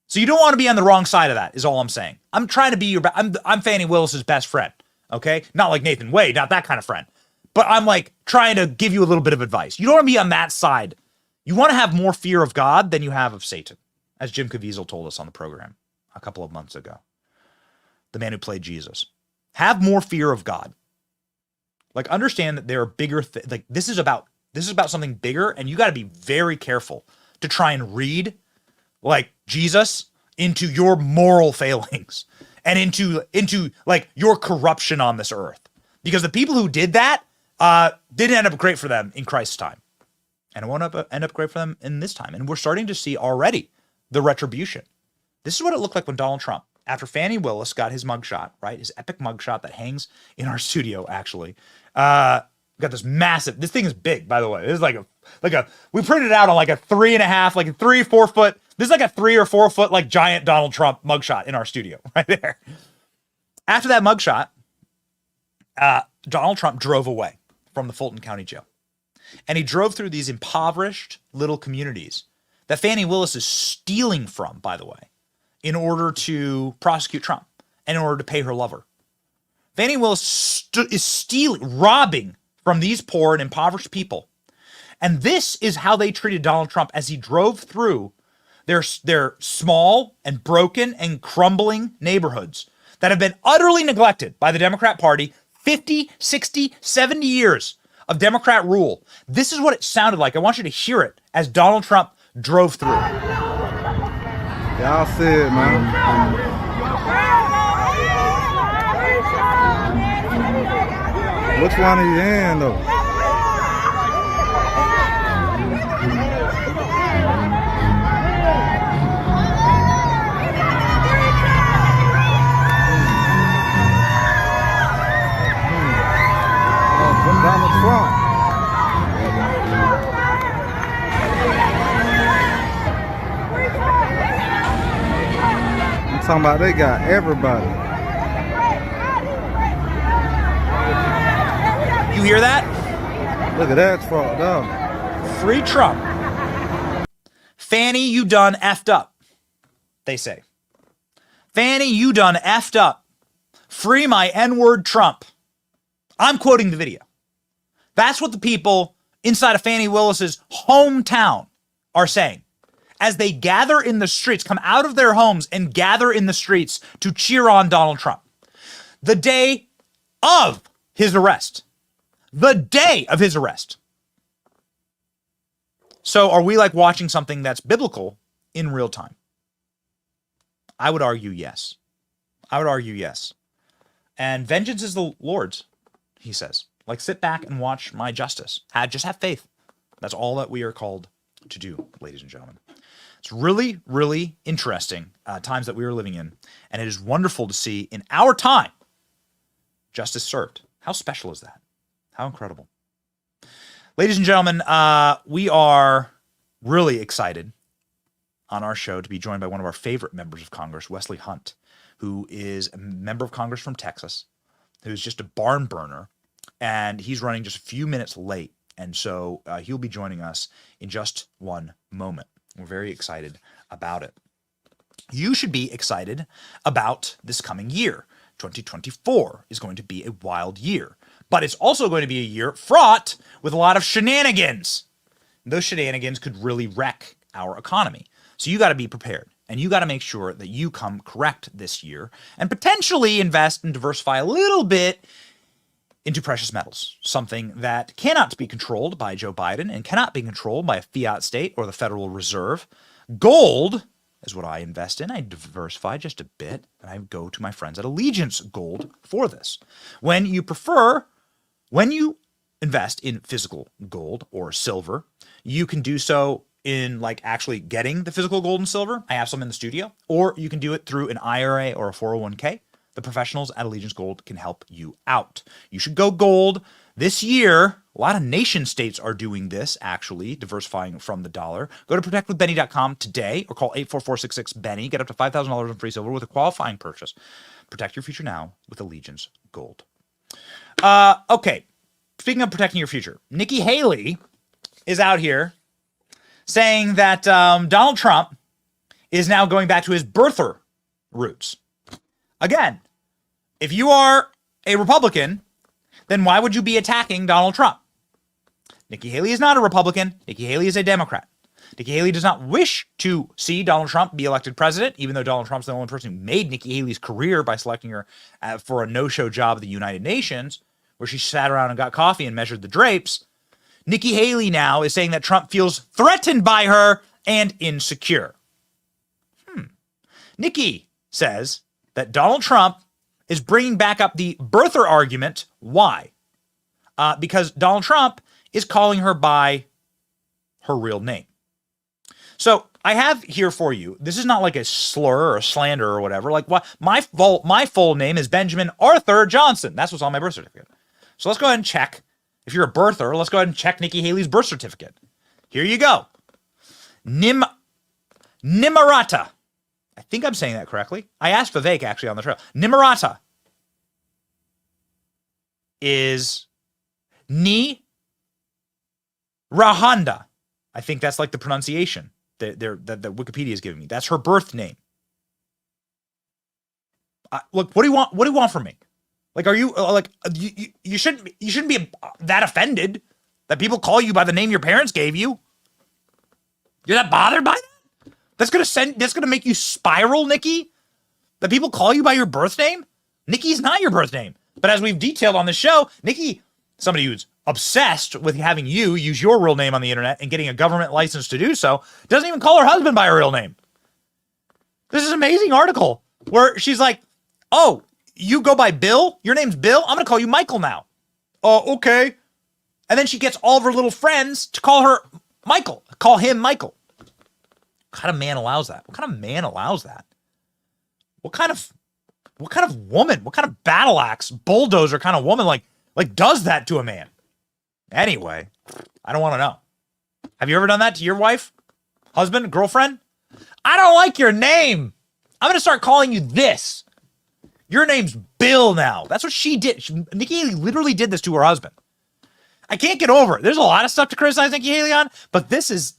So you don't want to be on the wrong side of that, is all I'm saying. I'm trying to be I'm Fani Willis's best friend, okay? Not like Nathan Wade, not that kind of friend. But I'm like trying to give you a little bit of advice. You don't want to be on that side. You want to have more fear of God than you have of Satan, as Jim Caviezel told us on the program a couple of months ago. The man who played Jesus. Have more fear of God. Like, understand that there are bigger like this is about something bigger, and you got to be very careful to try and read like Jesus into your moral failings and into like your corruption on this earth. Because the people who did that didn't end up great for them in Christ's time. And it won't end up great for them in this time. And we're starting to see already the retribution. This is what it looked like when Donald Trump after Fani Willis got his mugshot, right? His epic mugshot that hangs in our studio, actually. Got this massive, this thing is big, by the way. This is like a, we printed it out on like a 3.5, like a 3-4 foot. This is like a 3 or 4 foot, like giant Donald Trump mugshot in our studio right there. After that mugshot, Donald Trump drove away from the Fulton County Jail. And he drove through these impoverished little communities that Fani Willis is stealing from, by the way, in order to prosecute Trump and in order to pay her lover. Fani Willis is stealing, robbing from these poor and impoverished people. And this is how they treated Donald Trump as he drove through their small and broken and crumbling neighborhoods that have been utterly neglected by the Democrat Party. 50, 60, 70 years of Democrat rule. This is what it sounded like. I want you to hear it as Donald Trump drove through. Y'all see it, man. Which one are you in, though? Donald Trump. I'm talking about they got everybody. You hear that? Look at that fucked up. Free Trump. Fani, you done effed up, they say. Fani, you done effed up. Free my N-word Trump. I'm quoting the video. That's what the people inside of Fani Willis's hometown are saying as they gather in the streets, come out of their homes and gather in the streets to cheer on Donald Trump. The day of his arrest. The day of his arrest. So are we like watching something that's biblical in real time? I would argue yes. I would argue yes. And vengeance is the Lord's, he says. Like, sit back and watch my justice. Just have faith. That's all that we are called to do, ladies and gentlemen. It's really, really interesting times that we are living in. And it is wonderful to see in our time justice served. How special is that? How incredible. Ladies and gentlemen, we are really excited on our show to be joined by one of our favorite members of Congress, Wesley Hunt, who is a member of Congress from Texas, who's just a barn burner. And he's running just a few minutes late. And so he'll be joining us in just one moment. We're very excited about it. You should be excited about this coming year. 2024 is going to be a wild year. But it's also going to be a year fraught with a lot of shenanigans. Those shenanigans could really wreck our economy. So you got to be prepared. And you got to make sure that you come correct this year and potentially invest and diversify a little bit into precious metals, something that cannot be controlled by Joe Biden and cannot be controlled by a fiat state or the Federal Reserve. Gold is what I invest in. I diversify just a bit, and I go to my friends at Allegiance Gold for this. When you invest in physical gold or silver, you can do so in like actually getting the physical gold and silver. I have some in the studio, or you can do it through an IRA or a 401k. The professionals at Allegiance Gold can help you out. You should go gold this year. A lot of nation states are doing this, actually, diversifying from the dollar. Go to protectwithbenny.com today or call 844-66-BENNY. Get up to $5,000 in free silver with a qualifying purchase. Protect your future now with Allegiance Gold. Okay, speaking of protecting your future, Nikki Haley is out here saying that Donald Trump is now going back to his birther roots. Again, if you are a Republican, then why would you be attacking Donald Trump? Nikki Haley is not a Republican. Nikki Haley is a Democrat. Nikki Haley does not wish to see Donald Trump be elected president, even though Donald Trump's the only person who made Nikki Haley's career by selecting her for a no-show job at the United Nations, where she sat around and got coffee and measured the drapes. Nikki Haley now is saying that Trump feels threatened by her and insecure. Nikki says that Donald Trump is bringing back up the birther argument. Why? Because Donald Trump is calling her by her real name. So I have here for you. This is not like a slur or a slander or whatever. Like, what my full name is Benjamin Arthur Johnson. That's what's on my birth certificate. So let's go ahead and check. If you're a birther, let's go ahead and check Nikki Haley's birth certificate. Here you go. Nimarata. I think I'm saying that correctly. I asked Vivek actually on the trail. Nimarata is Ni Rahanda. I think that's like the pronunciation that Wikipedia is giving me. That's her birth name. Look, what do you want? What do you want from me? Like, are you like you shouldn't be that offended that people call you by the name your parents gave you? You're that bothered by that? That's gonna make you spiral, Nikki? That people call you by your birth name? Nikki's not your birth name. But as we've detailed on the show, Nikki, somebody who's obsessed with having you use your real name on the internet and getting a government license to do so, doesn't even call her husband by her real name. This is an amazing article where she's like, oh, you go by Bill? Your name's Bill? I'm going to call you Michael now. Oh, okay. And then she gets all of her little friends to call her Michael. Call him Michael. What kind of man allows that? What kind of man allows that? What kind of woman, what kind of battle axe, bulldozer kind of woman like does that to a man? Anyway, I don't want to know. Have you ever done that to your wife, husband, girlfriend? I don't like your name. I'm going to start calling you this. Your name's Bill now. That's what she did. Nikki Haley literally did this to her husband. I can't get over it. There's a lot of stuff to criticize Nikki Haley on, but this is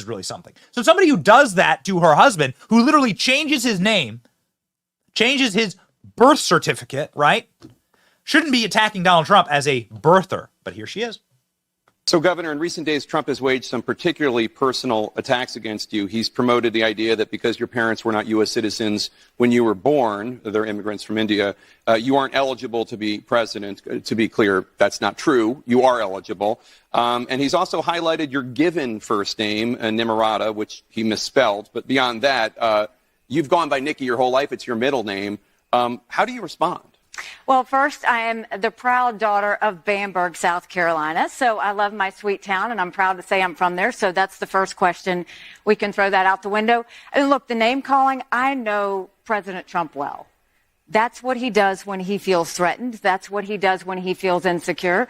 really something. So somebody who does that to her husband, who literally changes his name, changes his birth certificate, right? Shouldn't be attacking Donald Trump as a birther, but here she is. So, Governor, in recent days, Trump has waged some particularly personal attacks against you. He's promoted the idea that because your parents were not U.S. citizens when you were born, they're immigrants from India, you aren't eligible to be president. To be clear, that's not true. You are eligible. And he's also highlighted your given first name, Nimarata, which he misspelled. But beyond that, you've gone by Nikki your whole life. It's your middle name. How do you respond? Well, first, I am the proud daughter of Bamberg, South Carolina. So I love my sweet town, and I'm proud to say I'm from there. So that's the first question. We can throw that out the window. And look, the name calling, I know President Trump well. That's what he does when he feels threatened. That's what he does when he feels insecure.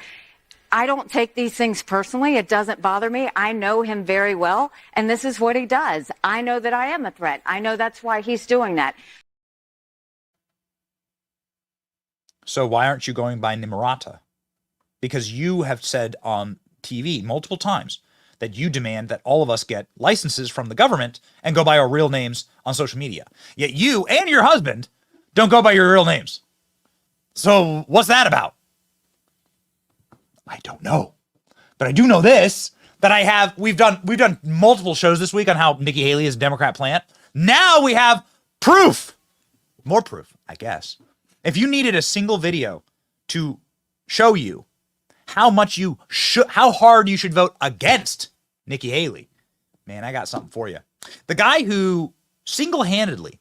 I don't take these things personally. It doesn't bother me. I know him very well, and this is what he does. I know that I am a threat. I know that's why he's doing that. So why aren't you going by Nimarata? Because you have said on TV multiple times that you demand that all of us get licenses from the government and go by our real names on social media. Yet you and your husband don't go by your real names. So what's that about? I don't know. But I do know this, that we've done multiple shows this week on how Nikki Haley is a Democrat plant. Now we have proof. More proof, I guess. If you needed a single video to show you how hard you should vote against Nikki Haley, man, I got something for you. The guy who single-handedly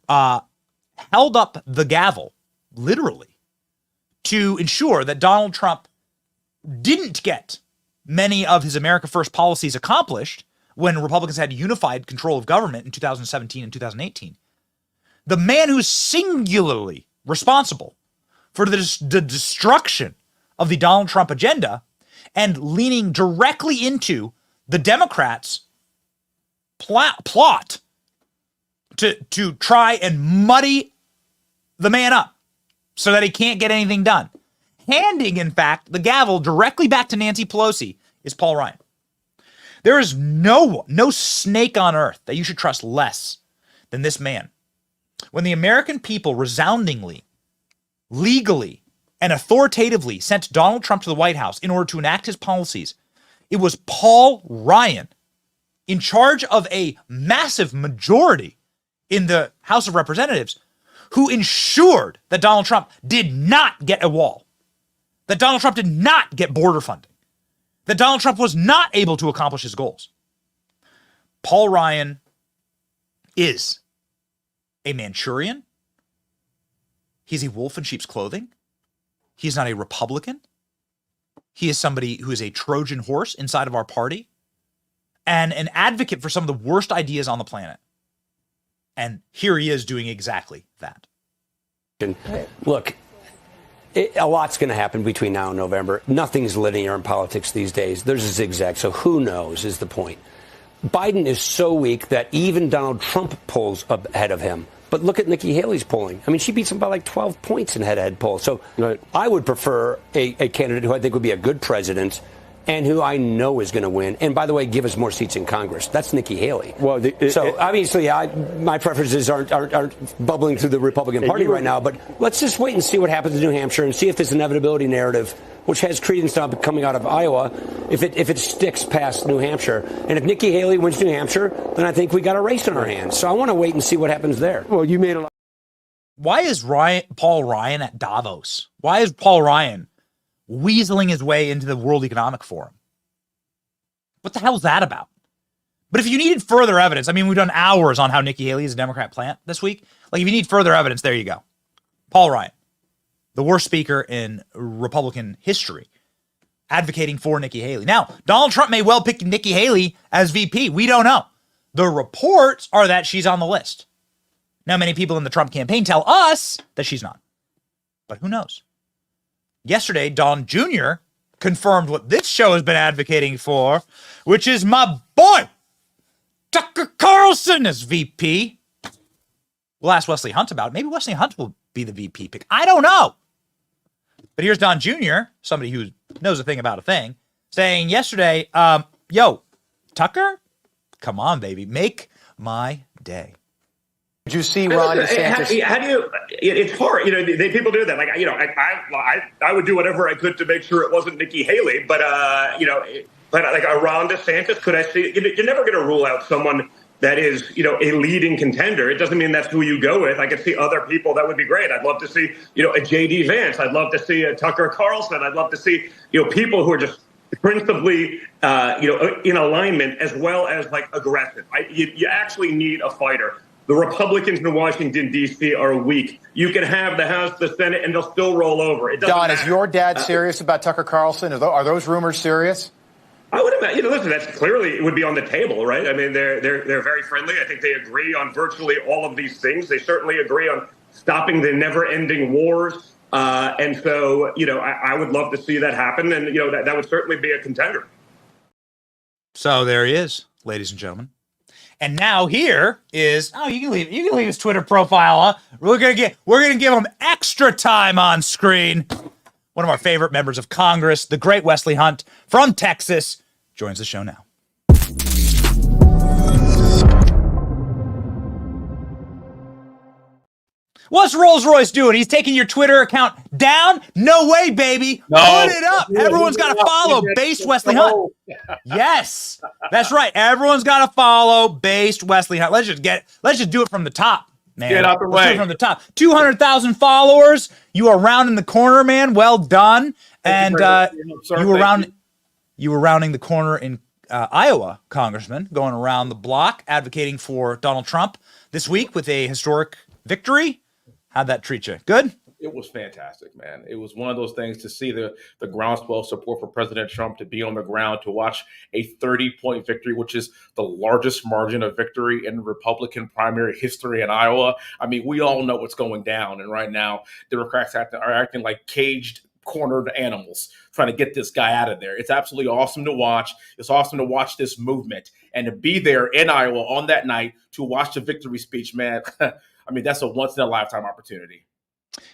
held up the gavel, literally, to ensure that Donald Trump didn't get many of his America First policies accomplished when Republicans had unified control of government in 2017 and 2018. The man who's singularly responsible for the destruction of the Donald Trump agenda and leaning directly into the Democrats' plot to try and muddy the man up so that he can't get anything done. Handing, in fact, the gavel directly back to Nancy Pelosi is Paul Ryan. There is no snake on earth that you should trust less than this man. When the American people resoundingly, legally, and authoritatively sent Donald Trump to the White House in order to enact his policies, it was Paul Ryan, in charge of a massive majority in the House of Representatives, who ensured that Donald Trump did not get a wall, that Donald Trump did not get border funding, that Donald Trump was not able to accomplish his goals. Paul Ryan is a Manchurian. He's a wolf in sheep's clothing. He's not a Republican. He is somebody who is a Trojan horse inside of our party. and an advocate for some of the worst ideas on the planet. And here he is doing exactly that. Look, a lot's going to happen between now and November. Nothing's linear in politics these days. There's a zigzag, so who knows is the point. Biden is so weak that even Donald Trump pulls ahead of him. But look at Nikki Haley's polling. I mean, she beats him by like 12 points in head-to-head polls. So I would prefer a candidate who I think would be a good president and who I know is going to win. And by the way, give us more seats in Congress. That's Nikki Haley. Well, obviously, my preferences aren't bubbling through the Republican Party right now. But let's just wait and see what happens in New Hampshire and see if this inevitability narrative, which has credence now coming out of Iowa, if it sticks past New Hampshire. And if Nikki Haley wins New Hampshire, then I think we got a race on our hands. So I want to wait and see what happens there. Well, you made a lot. Why is Paul Ryan at Davos? Why is Paul Ryan weaseling his way into the World Economic Forum? What the hell is that about? But if you needed further evidence, I mean, we've done hours on how Nikki Haley is a Democrat plant this week. Like, if you need further evidence, there you go. Paul Ryan, the worst speaker in Republican history, advocating for Nikki Haley. Now, Donald Trump may well pick Nikki Haley as VP. We don't know. The reports are that she's on the list. Now, many people in the Trump campaign tell us that she's not. But who knows? Yesterday, Don Jr. confirmed what this show has been advocating for, which is my boy, Tucker Carlson as VP. We'll ask Wesley Hunt about it. Maybe Wesley Hunt will be the VP pick. I don't know. But here's Don Jr., somebody who knows a thing about a thing, saying yesterday, yo, Tucker, come on, baby, make my day. Did you see Ron DeSantis? How do you? It's hard. People do that. Like, I would do whatever I could to make sure it wasn't Nikki Haley. But but like a Ron DeSantis, could I see? You're never going to rule out someone that is, a leading contender. It doesn't mean that's who you go with. I could see other people that would be great. I'd love to see, a J.D. Vance. I'd love to see a Tucker Carlson. I'd love to see, people who are just principally, in alignment as well as like aggressive. You actually need a fighter. The Republicans in Washington, D.C. are weak. You can have the House, the Senate, and they'll still roll over. It doesn't matter. Is your dad serious about Tucker Carlson? Are those rumors serious? I would imagine. Listen, that's clearly it would be on the table, right? I mean, they're very friendly. I think they agree on virtually all of these things. They certainly agree on stopping the never-ending wars. And so, I would love to see that happen. And, that would certainly be a contender. So there he is, ladies and gentlemen. And now here is, you can leave his Twitter profile. Huh? We're gonna give him extra time on screen. One of our favorite members of Congress, the great Wesley Hunt from Texas, joins the show now. What's Rolls-Royce doing? He's taking your Twitter account down? No way, baby. No. Put it up. Everyone's got to follow Based Wesley Hunt. Yes, that's right. Everyone's got to follow Based Wesley Hunt. Let's just do it from the top, man. Get out the way. Let's do it from the top. 200,000 followers. You are rounding the corner, man. Well done. And you were rounding the corner in Iowa, Congressman, going around the block advocating for Donald Trump this week with a historic victory. How'd that treat you? Good? It was fantastic, man. It was one of those things to see the groundswell support for President Trump, to be on the ground, to watch a 30-point victory, which is the largest margin of victory in Republican primary history in Iowa. I mean, we all know what's going down. And right now, Democrats are acting like caged, cornered animals trying to get this guy out of there. It's absolutely awesome to watch. It's awesome to watch this movement and to be there in Iowa on that night to watch the victory speech, man. I mean, that's a once-in-a-lifetime opportunity.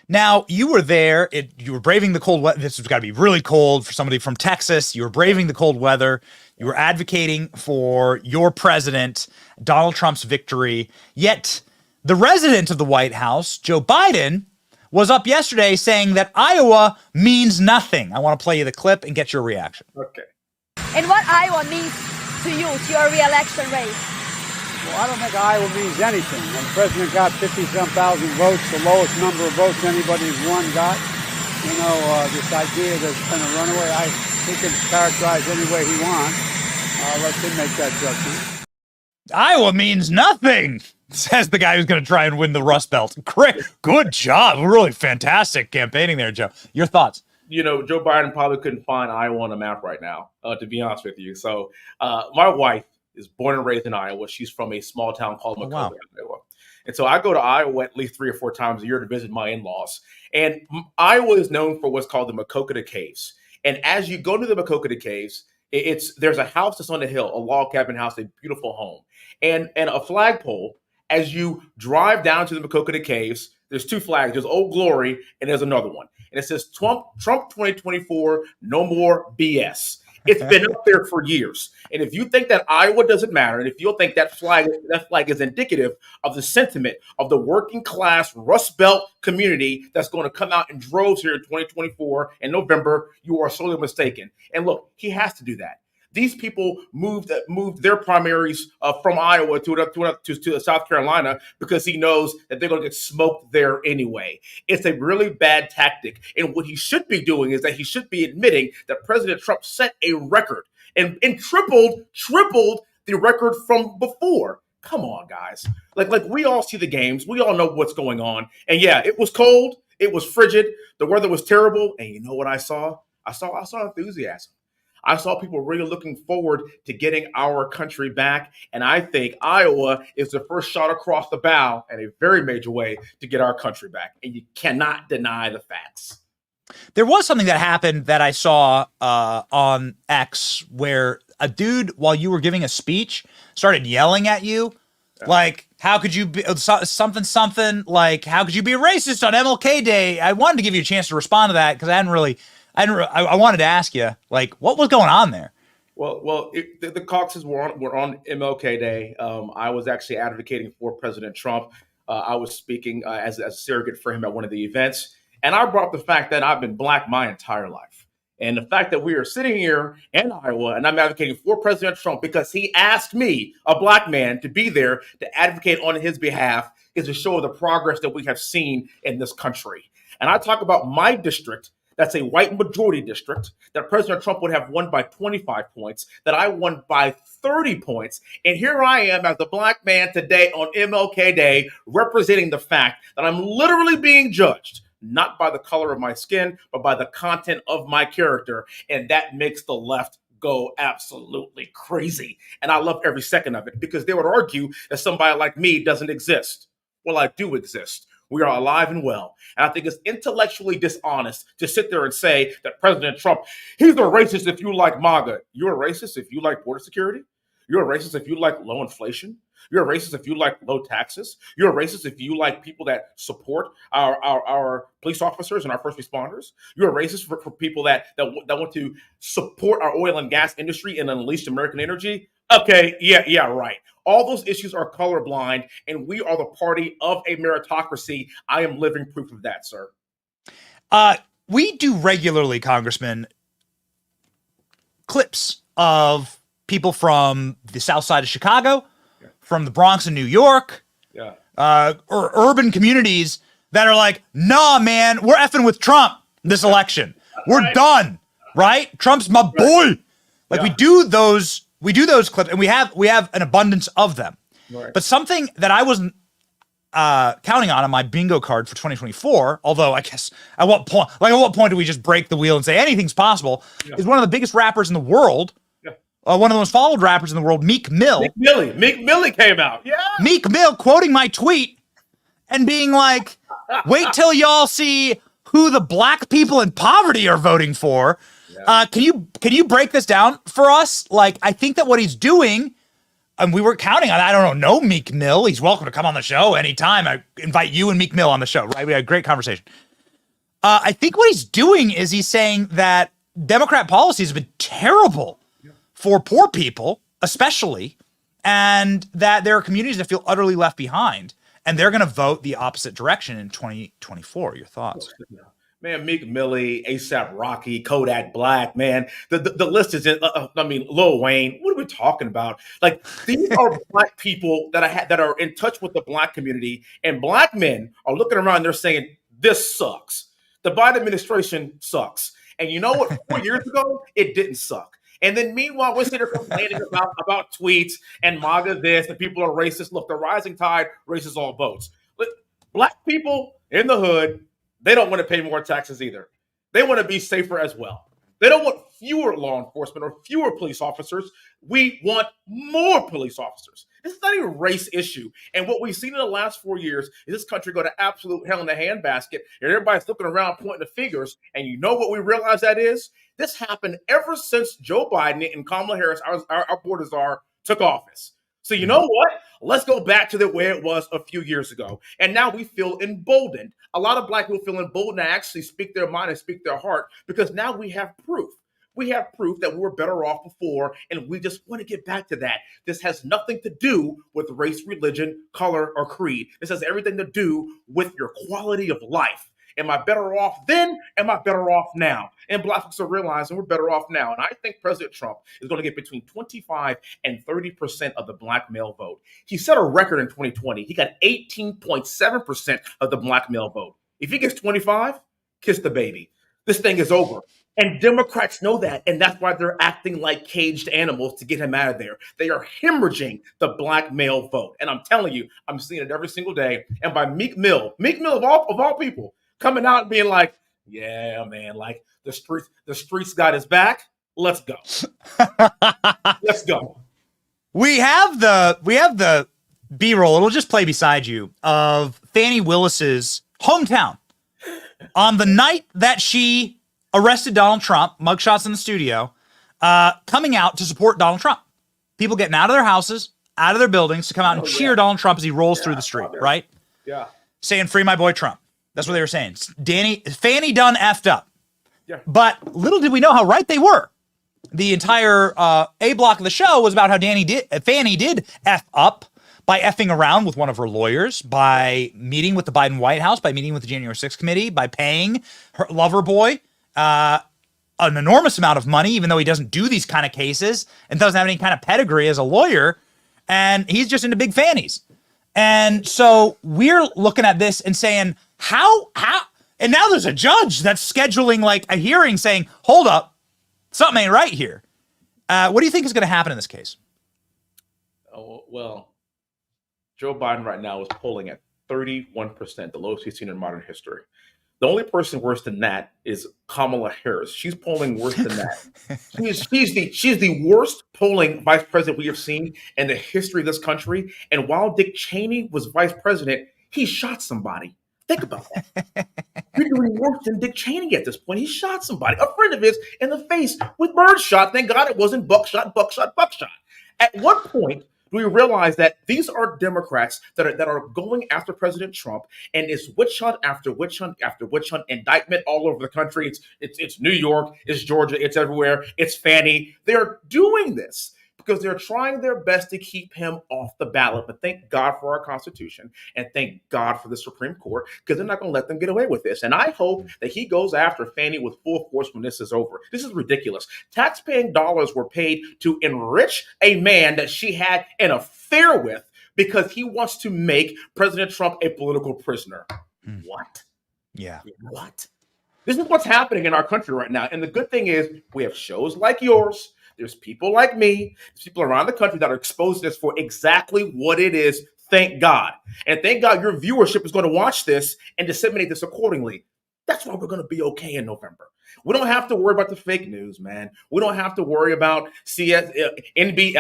Now, you were there. You were braving the cold weather. This has got to be really cold for somebody from Texas. You were braving the cold weather. You were advocating for your president, Donald Trump's victory. Yet, the resident of the White House, Joe Biden, was up yesterday saying that Iowa means nothing. I want to play you the clip and get your reaction. Okay. And what Iowa means to you, to your re-election race? Well, I don't think Iowa means anything. When the president got 50-some thousand votes, the lowest number of votes anybody's won got, this idea that it's been a runaway, he can characterize any way he wants. Let him make that judgment. Iowa means nothing, says the guy who's going to try and win the Rust Belt. Great. Good job. Really fantastic campaigning there, Joe. Your thoughts? Joe Biden probably couldn't find Iowa on a map right now, to be honest with you. So my wife is born and raised in Iowa. She's from a small town called Makota, wow. Iowa. And so I go to Iowa at least 3 or 4 times a year to visit my in-laws. And Iowa is known for what's called the Makota Caves. And as you go to the Makota Caves, there's a house that's on the hill, a log cabin house, a beautiful home, and a flagpole. As you drive down to the Makota Caves, there's 2 flags. There's Old Glory, and there's another one. And it says Trump 2024, no more BS. It's been up there for years. And if you think that Iowa doesn't matter, and if you think that flag is indicative of the sentiment of the working class Rust Belt community that's going to come out in droves here in 2024 in November, you are sorely mistaken. And look, he has to do that. These people moved their primaries from Iowa to South Carolina because he knows that they're going to get smoked there anyway. It's a really bad tactic. And what he should be doing is that he should be admitting that President Trump set a record and tripled the record from before. Come on, guys. Like we all see the games. We all know what's going on. And yeah, it was cold. It was frigid. The weather was terrible. And you know what I saw? I saw enthusiasm. I saw people really looking forward to getting our country back. And I think Iowa is the first shot across the bow in a very major way to get our country back. And you cannot deny the facts. There was something that happened that I saw on X where a dude, while you were giving a speech, started yelling at you. Like, how could you be something like, how could you be a racist on MLK Day? I wanted to give you a chance to respond to that because I wanted to ask you, like, what was going on there? Well, the caucuses were on MLK Day. I was actually advocating for President Trump. I was speaking as a surrogate for him at one of the events. And I brought up the fact that I've been black my entire life. And the fact that we are sitting here in Iowa and I'm advocating for President Trump because he asked me, a black man, to be there to advocate on his behalf is a show of the progress that we have seen in this country. And I talk about my district. That's a white majority district that President Trump would have won by 25 points, that I won by 30 points. And here I am as a black man today on MLK Day, representing the fact that I'm literally being judged, not by the color of my skin, but by the content of my character. And that makes the left go absolutely crazy. And I love every second of it because they would argue that somebody like me doesn't exist. Well, I do exist. We are alive and well. And I think it's intellectually dishonest to sit there and say that President Trump, he's a racist if you like MAGA. You're a racist if you like border security. You're a racist if you like low inflation. You're a racist if you like low taxes. You're a racist if you like people that support our police officers and our first responders. You're a racist for people that want to support our oil and gas industry and unleash American energy. Okay, yeah, right. All those issues are colorblind, and we are the party of a meritocracy. I am living proof of that, sir. We do regularly, Congressman, clips of people from the south side of Chicago, from the Bronx and New York, or urban communities that are like, nah, man, we're effing with Trump this election. We're done, right? Trump's my boy. Like we do those clips, and we have an abundance of them. Right. But something that I wasn't counting on my bingo card for 2024, although I guess at what point do we just break the wheel and say anything's possible, is one of the biggest rappers in the world, one of the most followed rappers in the world, Meek Mill. Meek Millie came out. Yeah. Meek Mill quoting my tweet and being like, wait till y'all see who the black people in poverty are voting for. Can you break this down for us? Like, I think that what he's doing, and we were counting on, I don't know Meek Mill. He's welcome to come on the show anytime. I invite you and Meek Mill on the show, right? We had a great conversation. I think what he's doing is he's saying that Democrat policies have been terrible for poor people, especially, and that there are communities that feel utterly left behind, and they're going to vote the opposite direction in 2024. Your thoughts? Man, Meek Millie, A$AP Rocky, Kodak Black, man. The list is, Lil Wayne. What are we talking about? Like, these are black people that are in touch with the black community, and black men are looking around, they're saying, this sucks. The Biden administration sucks. And you know what? 4 years ago, it didn't suck. And then meanwhile, we're sitting there complaining about tweets and MAGA this, and people are racist. Look, the rising tide raises all boats. But black people in the hood, they don't want to pay more taxes either. They want to be safer as well. They don't want fewer law enforcement or fewer police officers. We want more police officers. This is not a race issue. And what we've seen in the last 4 years is this country go to absolute hell in the handbasket, and everybody's looking around pointing the fingers. And you know what we realize that is? This happened ever since Joe Biden and Kamala Harris, our board czar, took office. So you know what? Let's go back to the way it was a few years ago. And now we feel emboldened. A lot of black people feel emboldened to actually speak their mind and speak their heart because now we have proof. We have proof that we were better off before, and we just want to get back to that. This has nothing to do with race, religion, color, or creed. This has everything to do with your quality of life. Am I better off then? Am I better off now? And black folks are realizing we're better off now. And I think President Trump is going to get between 25 and 30% of the black male vote. He set a record in 2020. He got 18.7% of the black male vote. If he gets 25, kiss the baby. This thing is over. And Democrats know that, and that's why they're acting like caged animals to get him out of there. They are hemorrhaging the black male vote. And I'm telling you, I'm seeing it every single day. And by Meek Mill of all people, coming out and being like, yeah, man, like the streets got his back. Let's go. Let's go. We have the B-roll. It'll just play beside you of Fani Willis's hometown on the night that she arrested Donald Trump, mugshots in the studio, coming out to support Donald Trump. People getting out of their houses, out of their buildings to come out and cheer Donald Trump as he rolls through the street, right? Yeah. Saying, free my boy Trump. That's what they were saying. Fani done effed up. Yeah. But little did we know how right they were. The entire A block of the show was about how Fani did F up by effing around with one of her lawyers, by meeting with the Biden White House, by meeting with the January 6th committee, by paying her lover boy an enormous amount of money, even though he doesn't do these kind of cases and doesn't have any kind of pedigree as a lawyer. And he's just into big fannies. And so we're looking at this and saying, how, and now there's a judge that's scheduling like a hearing saying, hold up, something ain't right here. What do you think is going to happen in this case? Oh, well, Joe Biden right now is polling at 31%, the lowest he's seen in modern history. The only person worse than that is Kamala Harris. She's polling worse than that. She's the worst polling vice president we have seen in the history of this country. And while Dick Cheney was vice president, he shot somebody. Think about that. You're doing worse than Dick Cheney at this point. He shot somebody, a friend of his, in the face with birdshot. Thank God it wasn't buckshot. At what point do we realize that these are Democrats that are going after President Trump, and it's witch hunt after witch hunt after witch hunt, indictment all over the country. It's New York, it's Georgia, it's everywhere. It's Fani. They're doing this because they're trying their best to keep him off the ballot. But thank God for our Constitution, and thank God for the Supreme Court, because they're not going to let them get away with this. And I hope that he goes after Fani with full force when this is over. This is ridiculous. Taxpaying dollars were paid to enrich a man that she had an affair with because he wants to make President Trump a political prisoner. What? Yeah. What? This is what's happening in our country right now. And the good thing is we have shows like yours. There's people like me, there's people around the country that are exposing this for exactly what it is. Thank God. And thank God your viewership is going to watch this and disseminate this accordingly. That's why we're going to be okay in November. We don't have to worry about the fake news, man. We don't have to worry about NBL,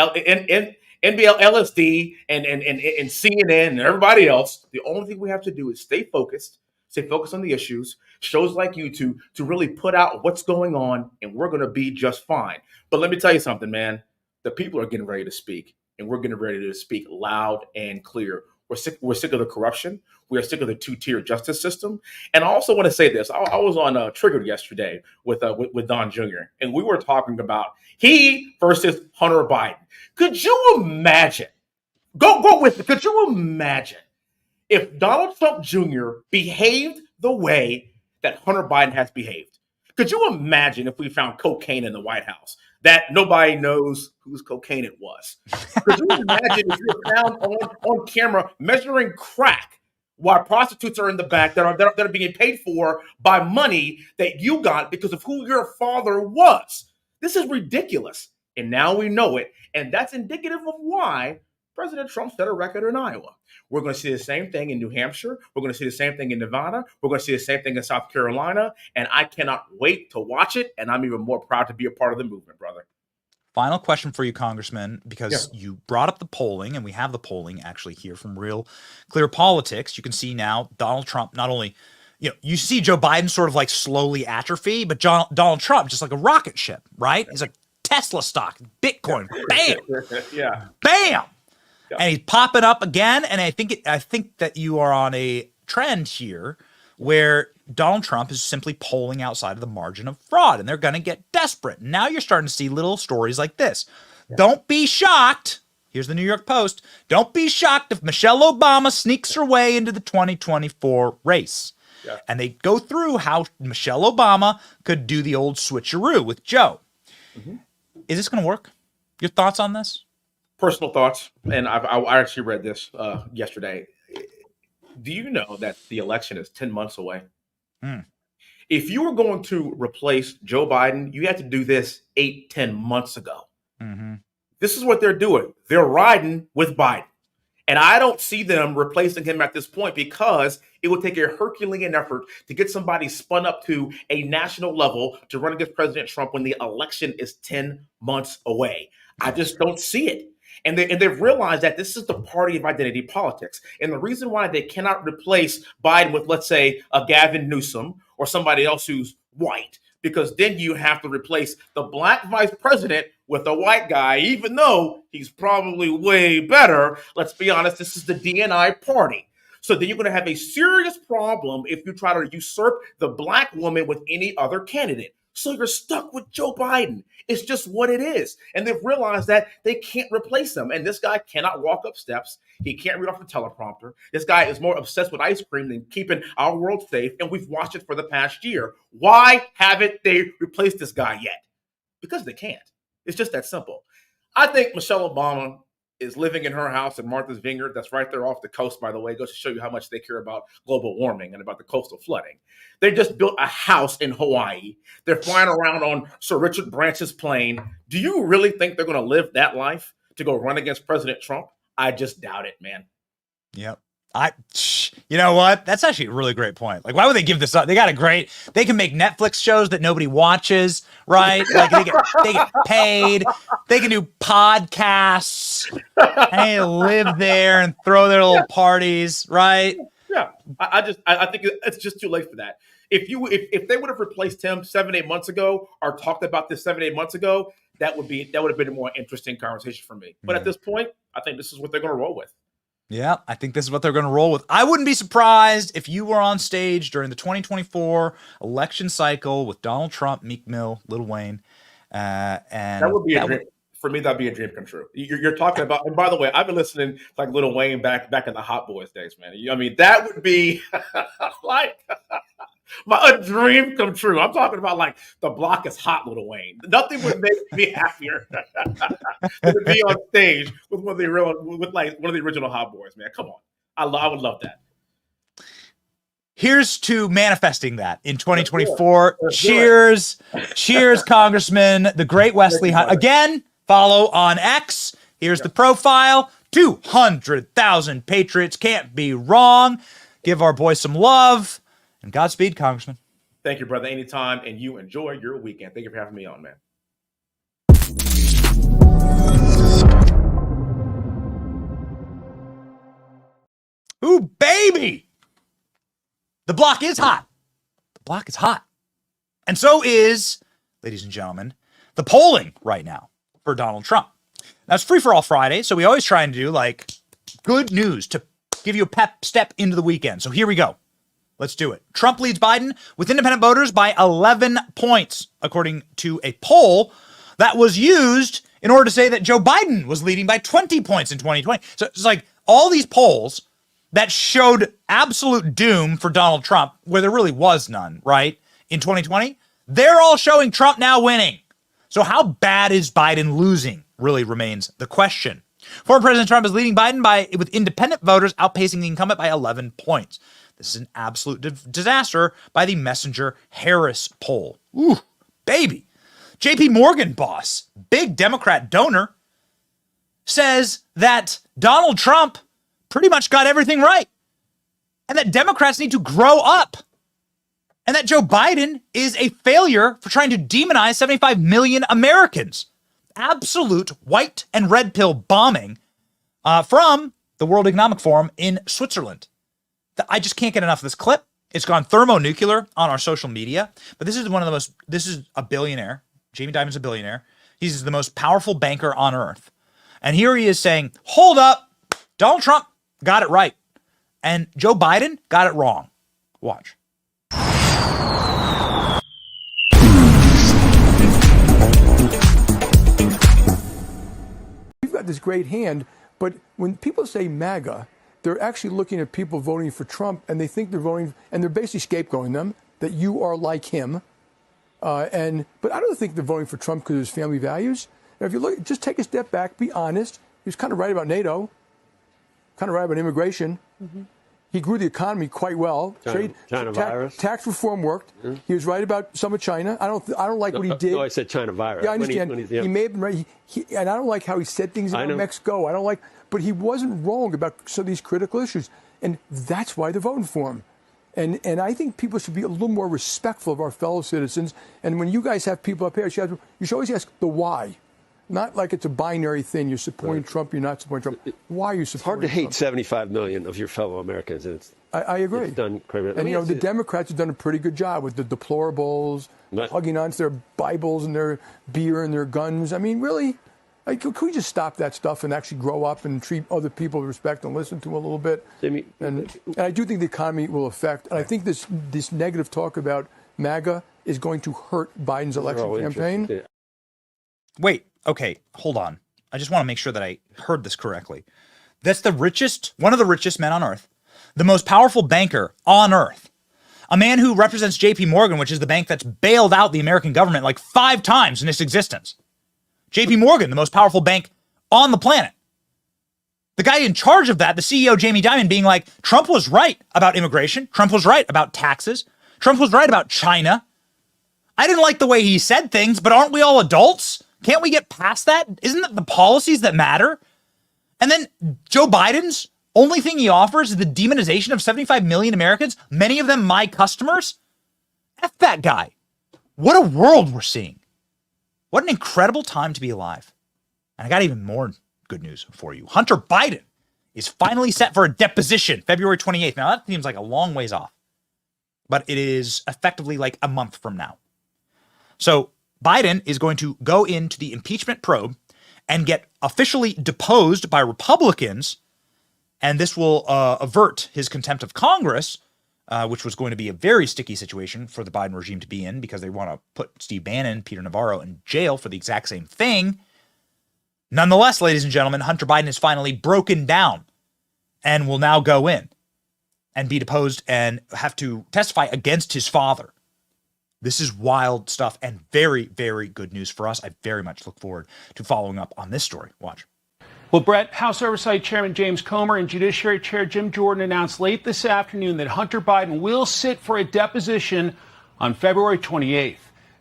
LSD, and CNN and everybody else. The only thing we have to do is stay focused on the issues, shows like you to really put out what's going on, and we're going to be just fine. But let me tell you something, man. The people are getting ready to speak, and we're getting ready to speak loud and clear. We're sick of the corruption. We are sick of the two-tier justice system. And I also want to say this. I was on Triggered yesterday with Don Jr., and we were talking about he versus Hunter Biden. Could you imagine? Go with it. Could you imagine if Donald Trump Jr. behaved the way that Hunter Biden has behaved? Could you imagine if we found cocaine in the White House that nobody knows whose cocaine it was? Could you imagine if you're found on camera measuring crack while prostitutes are in the back that are being paid for by money that you got because of who your father was? This is ridiculous. And now we know it. And that's indicative of why President Trump set a record in Iowa. We're going to see the same thing in New Hampshire. We're going to see the same thing in Nevada. We're going to see the same thing in South Carolina. And I cannot wait to watch it. And I'm even more proud to be a part of the movement, brother. Final question for you, Congressman, because you brought up the polling, and we have the polling actually here from Real Clear Politics. You can see now Donald Trump not only, you see Joe Biden sort of like slowly atrophy, but Donald Trump just like a rocket ship, right? He's like Tesla stock, Bitcoin, bam, bam. And he's popping up again. And I think that you are on a trend here where Donald Trump is simply polling outside of the margin of fraud, and they're going to get desperate. Now you're starting to see little stories like this. Don't be shocked. Here's the New York Post. Don't be shocked if Michelle Obama sneaks her way into the 2024 race. And they go through how Michelle Obama could do the old switcheroo with Joe. Is this going to work? Your thoughts on this? Personal thoughts, and I actually read this yesterday. Do you know that the election is 10 months away? If you were going to replace Joe Biden, you had to do this 8-10 months ago. This is what they're doing. They're riding with Biden. And I don't see them replacing him at this point because it would take a Herculean effort to get somebody spun up to a national level to run against President Trump when the election is 10 months away. I just don't see it. And they've realized that this is the party of identity politics. And the reason why they cannot replace Biden with, let's say, a Gavin Newsom or somebody else who's white, because then you have to replace the black vice president with a white guy, even though he's probably way better. Let's be honest, this is the DNI party. So then you're going to have a serious problem if you try to usurp the black woman with any other candidate. So you're stuck with Joe Biden. It's just what it is. And they've realized that they can't replace him. And this guy cannot walk up steps. He can't read off the teleprompter. This guy is more obsessed with ice cream than keeping our world safe. And we've watched it for the past year. Why haven't they replaced this guy yet? Because they can't. It's just that simple. I think Michelle Obama is living in her house in Martha's Vineyard. That's right there off the coast, by the way. It goes to show you how much they care about global warming and about the coastal flooding. They just built a house in Hawaii. They're flying around on Sir Richard Branch's plane. Do you really think they're going to live that life to go run against President Trump? I just doubt it, man. Yep. You know what? That's actually a really great point. Like, why would they give this up? They can make Netflix shows that nobody watches, right? Like they get paid. They can do podcasts and they live there and throw their little parties, right? Yeah. I think it's just too late for that. If they would have replaced him 7-8 months ago or talked about this 7-8 months ago, that would have been a more interesting conversation for me. But at this point, I think this is what they're going to roll with. Yeah, I think this is what they're going to roll with. I wouldn't be surprised if you were on stage during the 2024 election cycle with Donald Trump, Meek Mill, Lil Wayne, and that would be a dream. For me, that'd be a dream come true. You're talking about, and by the way, I've been listening to like Lil Wayne back in the Hot Boys days, man. I mean, that would be like a dream come true. I'm talking about like the block is hot, Lil Wayne. Nothing would make me happier than to be on stage with one of the original Hot Boys, man. Come on, I would love that. Here's to manifesting that in 2024. Cheers, Congressman, the great Wesley Hunt. Again, follow on X. Here's the profile. 200,000 Patriots can't be wrong. Give our boy some love. And Godspeed, Congressman. Thank you, brother. Anytime. And you enjoy your weekend. Thank you for having me on, man. Ooh, baby. The block is hot. The block is hot. And so is, ladies and gentlemen, the polling right now for Donald Trump. Now, it's Free for All Friday, so we always try and do like good news to give you a pep step into the weekend. So here we go. Let's do it. Trump leads Biden with independent voters by 11 points, according to a poll that was used in order to say that Joe Biden was leading by 20 points in 2020. So it's like all these polls that showed absolute doom for Donald Trump, where there really was none, right? In 2020, they're all showing Trump now winning. So how bad is Biden losing really remains the question. Former President Trump is leading Biden with independent voters outpacing the incumbent by 11 points. This is an absolute disaster by the Messenger Harris poll. Ooh, baby. JP Morgan boss, big Democrat donor, says that Donald Trump pretty much got everything right, and that Democrats need to grow up, and that Joe Biden is a failure for trying to demonize 75 million Americans. Absolute white and red pill bombing from the World Economic Forum in Switzerland. I just can't get enough of this clip. It's gone thermonuclear on our social media, but this is a billionaire. Jamie Dimon's a billionaire. He's the most powerful banker on earth. And here he is saying, hold up, Donald Trump got it right. And Joe Biden got it wrong. Watch. You've got this great hand, but when people say MAGA, they're actually looking at people voting for Trump, and they think they're voting, and they're basically scapegoating them, that you are like him. But I don't think they're voting for Trump because of his family values. Now, if you look, just take a step back, be honest. He was kind of right about NATO, kind of right about immigration. Mm-hmm. He grew the economy quite well. China virus. Tax reform worked. Mm-hmm. He was right about some of China. I don't like what he did. No, I said China virus. Yeah, I understand. He may have been right. And I don't like how he said things about Mexico. But he wasn't wrong about some of these critical issues. And that's why they're voting for him. And I think people should be a little more respectful of our fellow citizens. And when you guys have people up here, you should always ask the why. Not like it's a binary thing. You're supporting Trump, you're not supporting Trump. Why are you supporting Trump? It's hard to hate 75 million of your fellow Americans. And I agree. It's done crazy. And, the Democrats have done a pretty good job with the deplorables, hugging onto their Bibles and their beer and their guns. I mean, really? Could we just stop that stuff and actually grow up and treat other people with respect and listen to them a little bit? And I do think the economy will affect. And I think this negative talk about MAGA is going to hurt Biden's election campaign. Wait, okay, hold on. I just want to make sure that I heard this correctly. That's one of the richest men on earth, the most powerful banker on earth, a man who represents JP Morgan, which is the bank that's bailed out the American government like 5 times in its existence. JP Morgan, the most powerful bank on the planet. The guy in charge of that, the CEO, Jamie Dimon, being like, Trump was right about immigration. Trump was right about taxes. Trump was right about China. I didn't like the way he said things, but aren't we all adults? Can't we get past that? Isn't it the policies that matter? And then Joe Biden's only thing he offers is the demonization of 75 million Americans, many of them my customers. F that guy. What a world we're seeing. What an incredible time to be alive. And I got even more good news for you. Hunter Biden is finally set for a deposition February 28th. Now, that seems like a long ways off, but it is effectively like a month from now. So Biden is going to go into the impeachment probe and get officially deposed by Republicans, and this will avert his contempt of Congress, which was going to be a very sticky situation for the Biden regime to be in because they want to put Steve Bannon, Peter Navarro in jail for the exact same thing. Nonetheless, ladies and gentlemen, Hunter Biden is finally broken down and will now go in and be deposed and have to testify against his father. This is wild stuff and very, very good news for us. I very much look forward to following up on this story. Watch. Well, Brett, House Oversight Chairman James Comer and Judiciary Chair Jim Jordan announced late this afternoon that Hunter Biden will sit for a deposition on February 28th.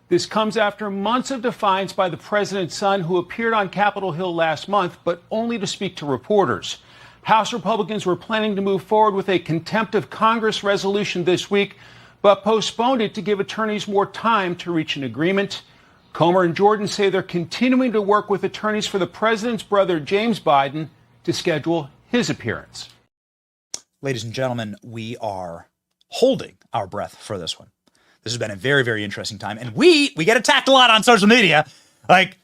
This comes after months of defiance by the president's son, who appeared on Capitol Hill last month, but only to speak to reporters. House Republicans were planning to move forward with a contempt of Congress resolution this week, but postponed it to give attorneys more time to reach an agreement. Comer and Jordan say they're continuing to work with attorneys for the president's brother, James Biden, to schedule his appearance. Ladies and gentlemen, we are holding our breath for this one. This has been a very, very interesting time. And we get attacked a lot on social media. Like,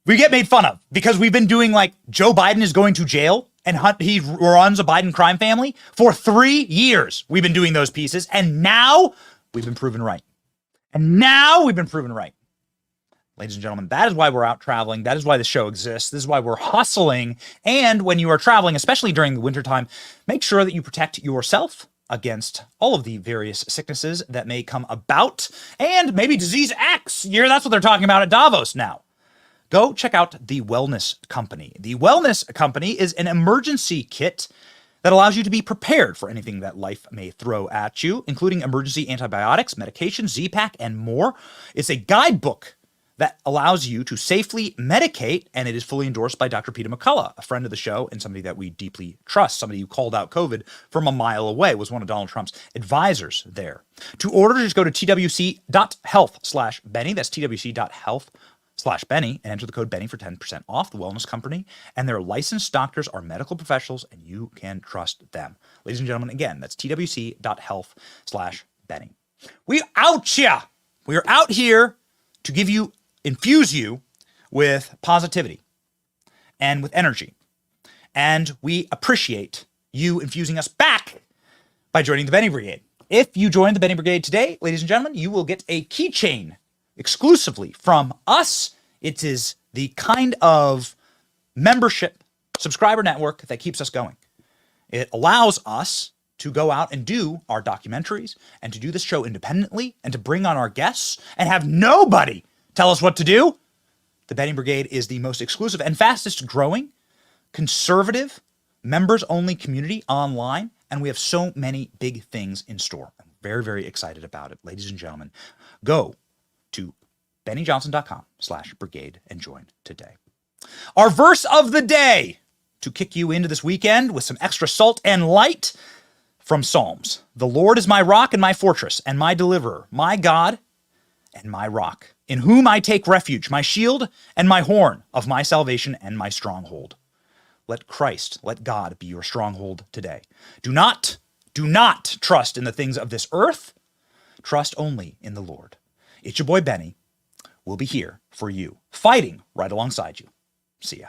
we get made fun of because we've been doing like Joe Biden is going to jail and he runs a Biden crime family for 3 years. We've been doing those pieces. And now we've been proven right. Ladies and gentlemen, that is why we're out traveling. That is why the show exists. This is why we're hustling. And when you are traveling, especially during the wintertime, make sure that you protect yourself against all of the various sicknesses that may come about. And maybe disease X. That's what they're talking about at Davos now. Go check out The Wellness Company. The Wellness Company is an emergency kit that allows you to be prepared for anything that life may throw at you, including emergency antibiotics, medication, Z-Pack, and more. It's a guidebook that allows you to safely medicate, and it is fully endorsed by Dr. Peter McCullough, a friend of the show and somebody that we deeply trust, somebody who called out COVID from a mile away, was one of Donald Trump's advisors there. To order, just go to twc.health/Benny. That's twc.health/Benny and enter the code Benny for 10% off. The Wellness Company and their licensed doctors are medical professionals, and you can trust them. Ladies and gentlemen, again, that's twc.health/Benny. We out ya! We are out here to infuse you with positivity and with energy. And we appreciate you infusing us back by joining the Benny Brigade. If you join the Benny Brigade today, ladies and gentlemen, you will get a keychain exclusively from us. It is the kind of membership subscriber network that keeps us going. It allows us to go out and do our documentaries and to do this show independently and to bring on our guests and have nobody tell us what to do. The Benny Brigade is the most exclusive and fastest growing conservative members only community online. And we have so many big things in store. I'm very, very excited about it. Ladies and gentlemen, go to BennyJohnson.com/brigade and join today. Our verse of the day to kick you into this weekend with some extra salt and light from Psalms. The Lord is my rock and my fortress and my deliverer, my God and my rock, in whom I take refuge, my shield and my horn of my salvation and my stronghold. Let Christ, let God be your stronghold today. Do not trust in the things of this earth. Trust only in the Lord. It's your boy Benny. We'll be here for you, fighting right alongside you. See ya.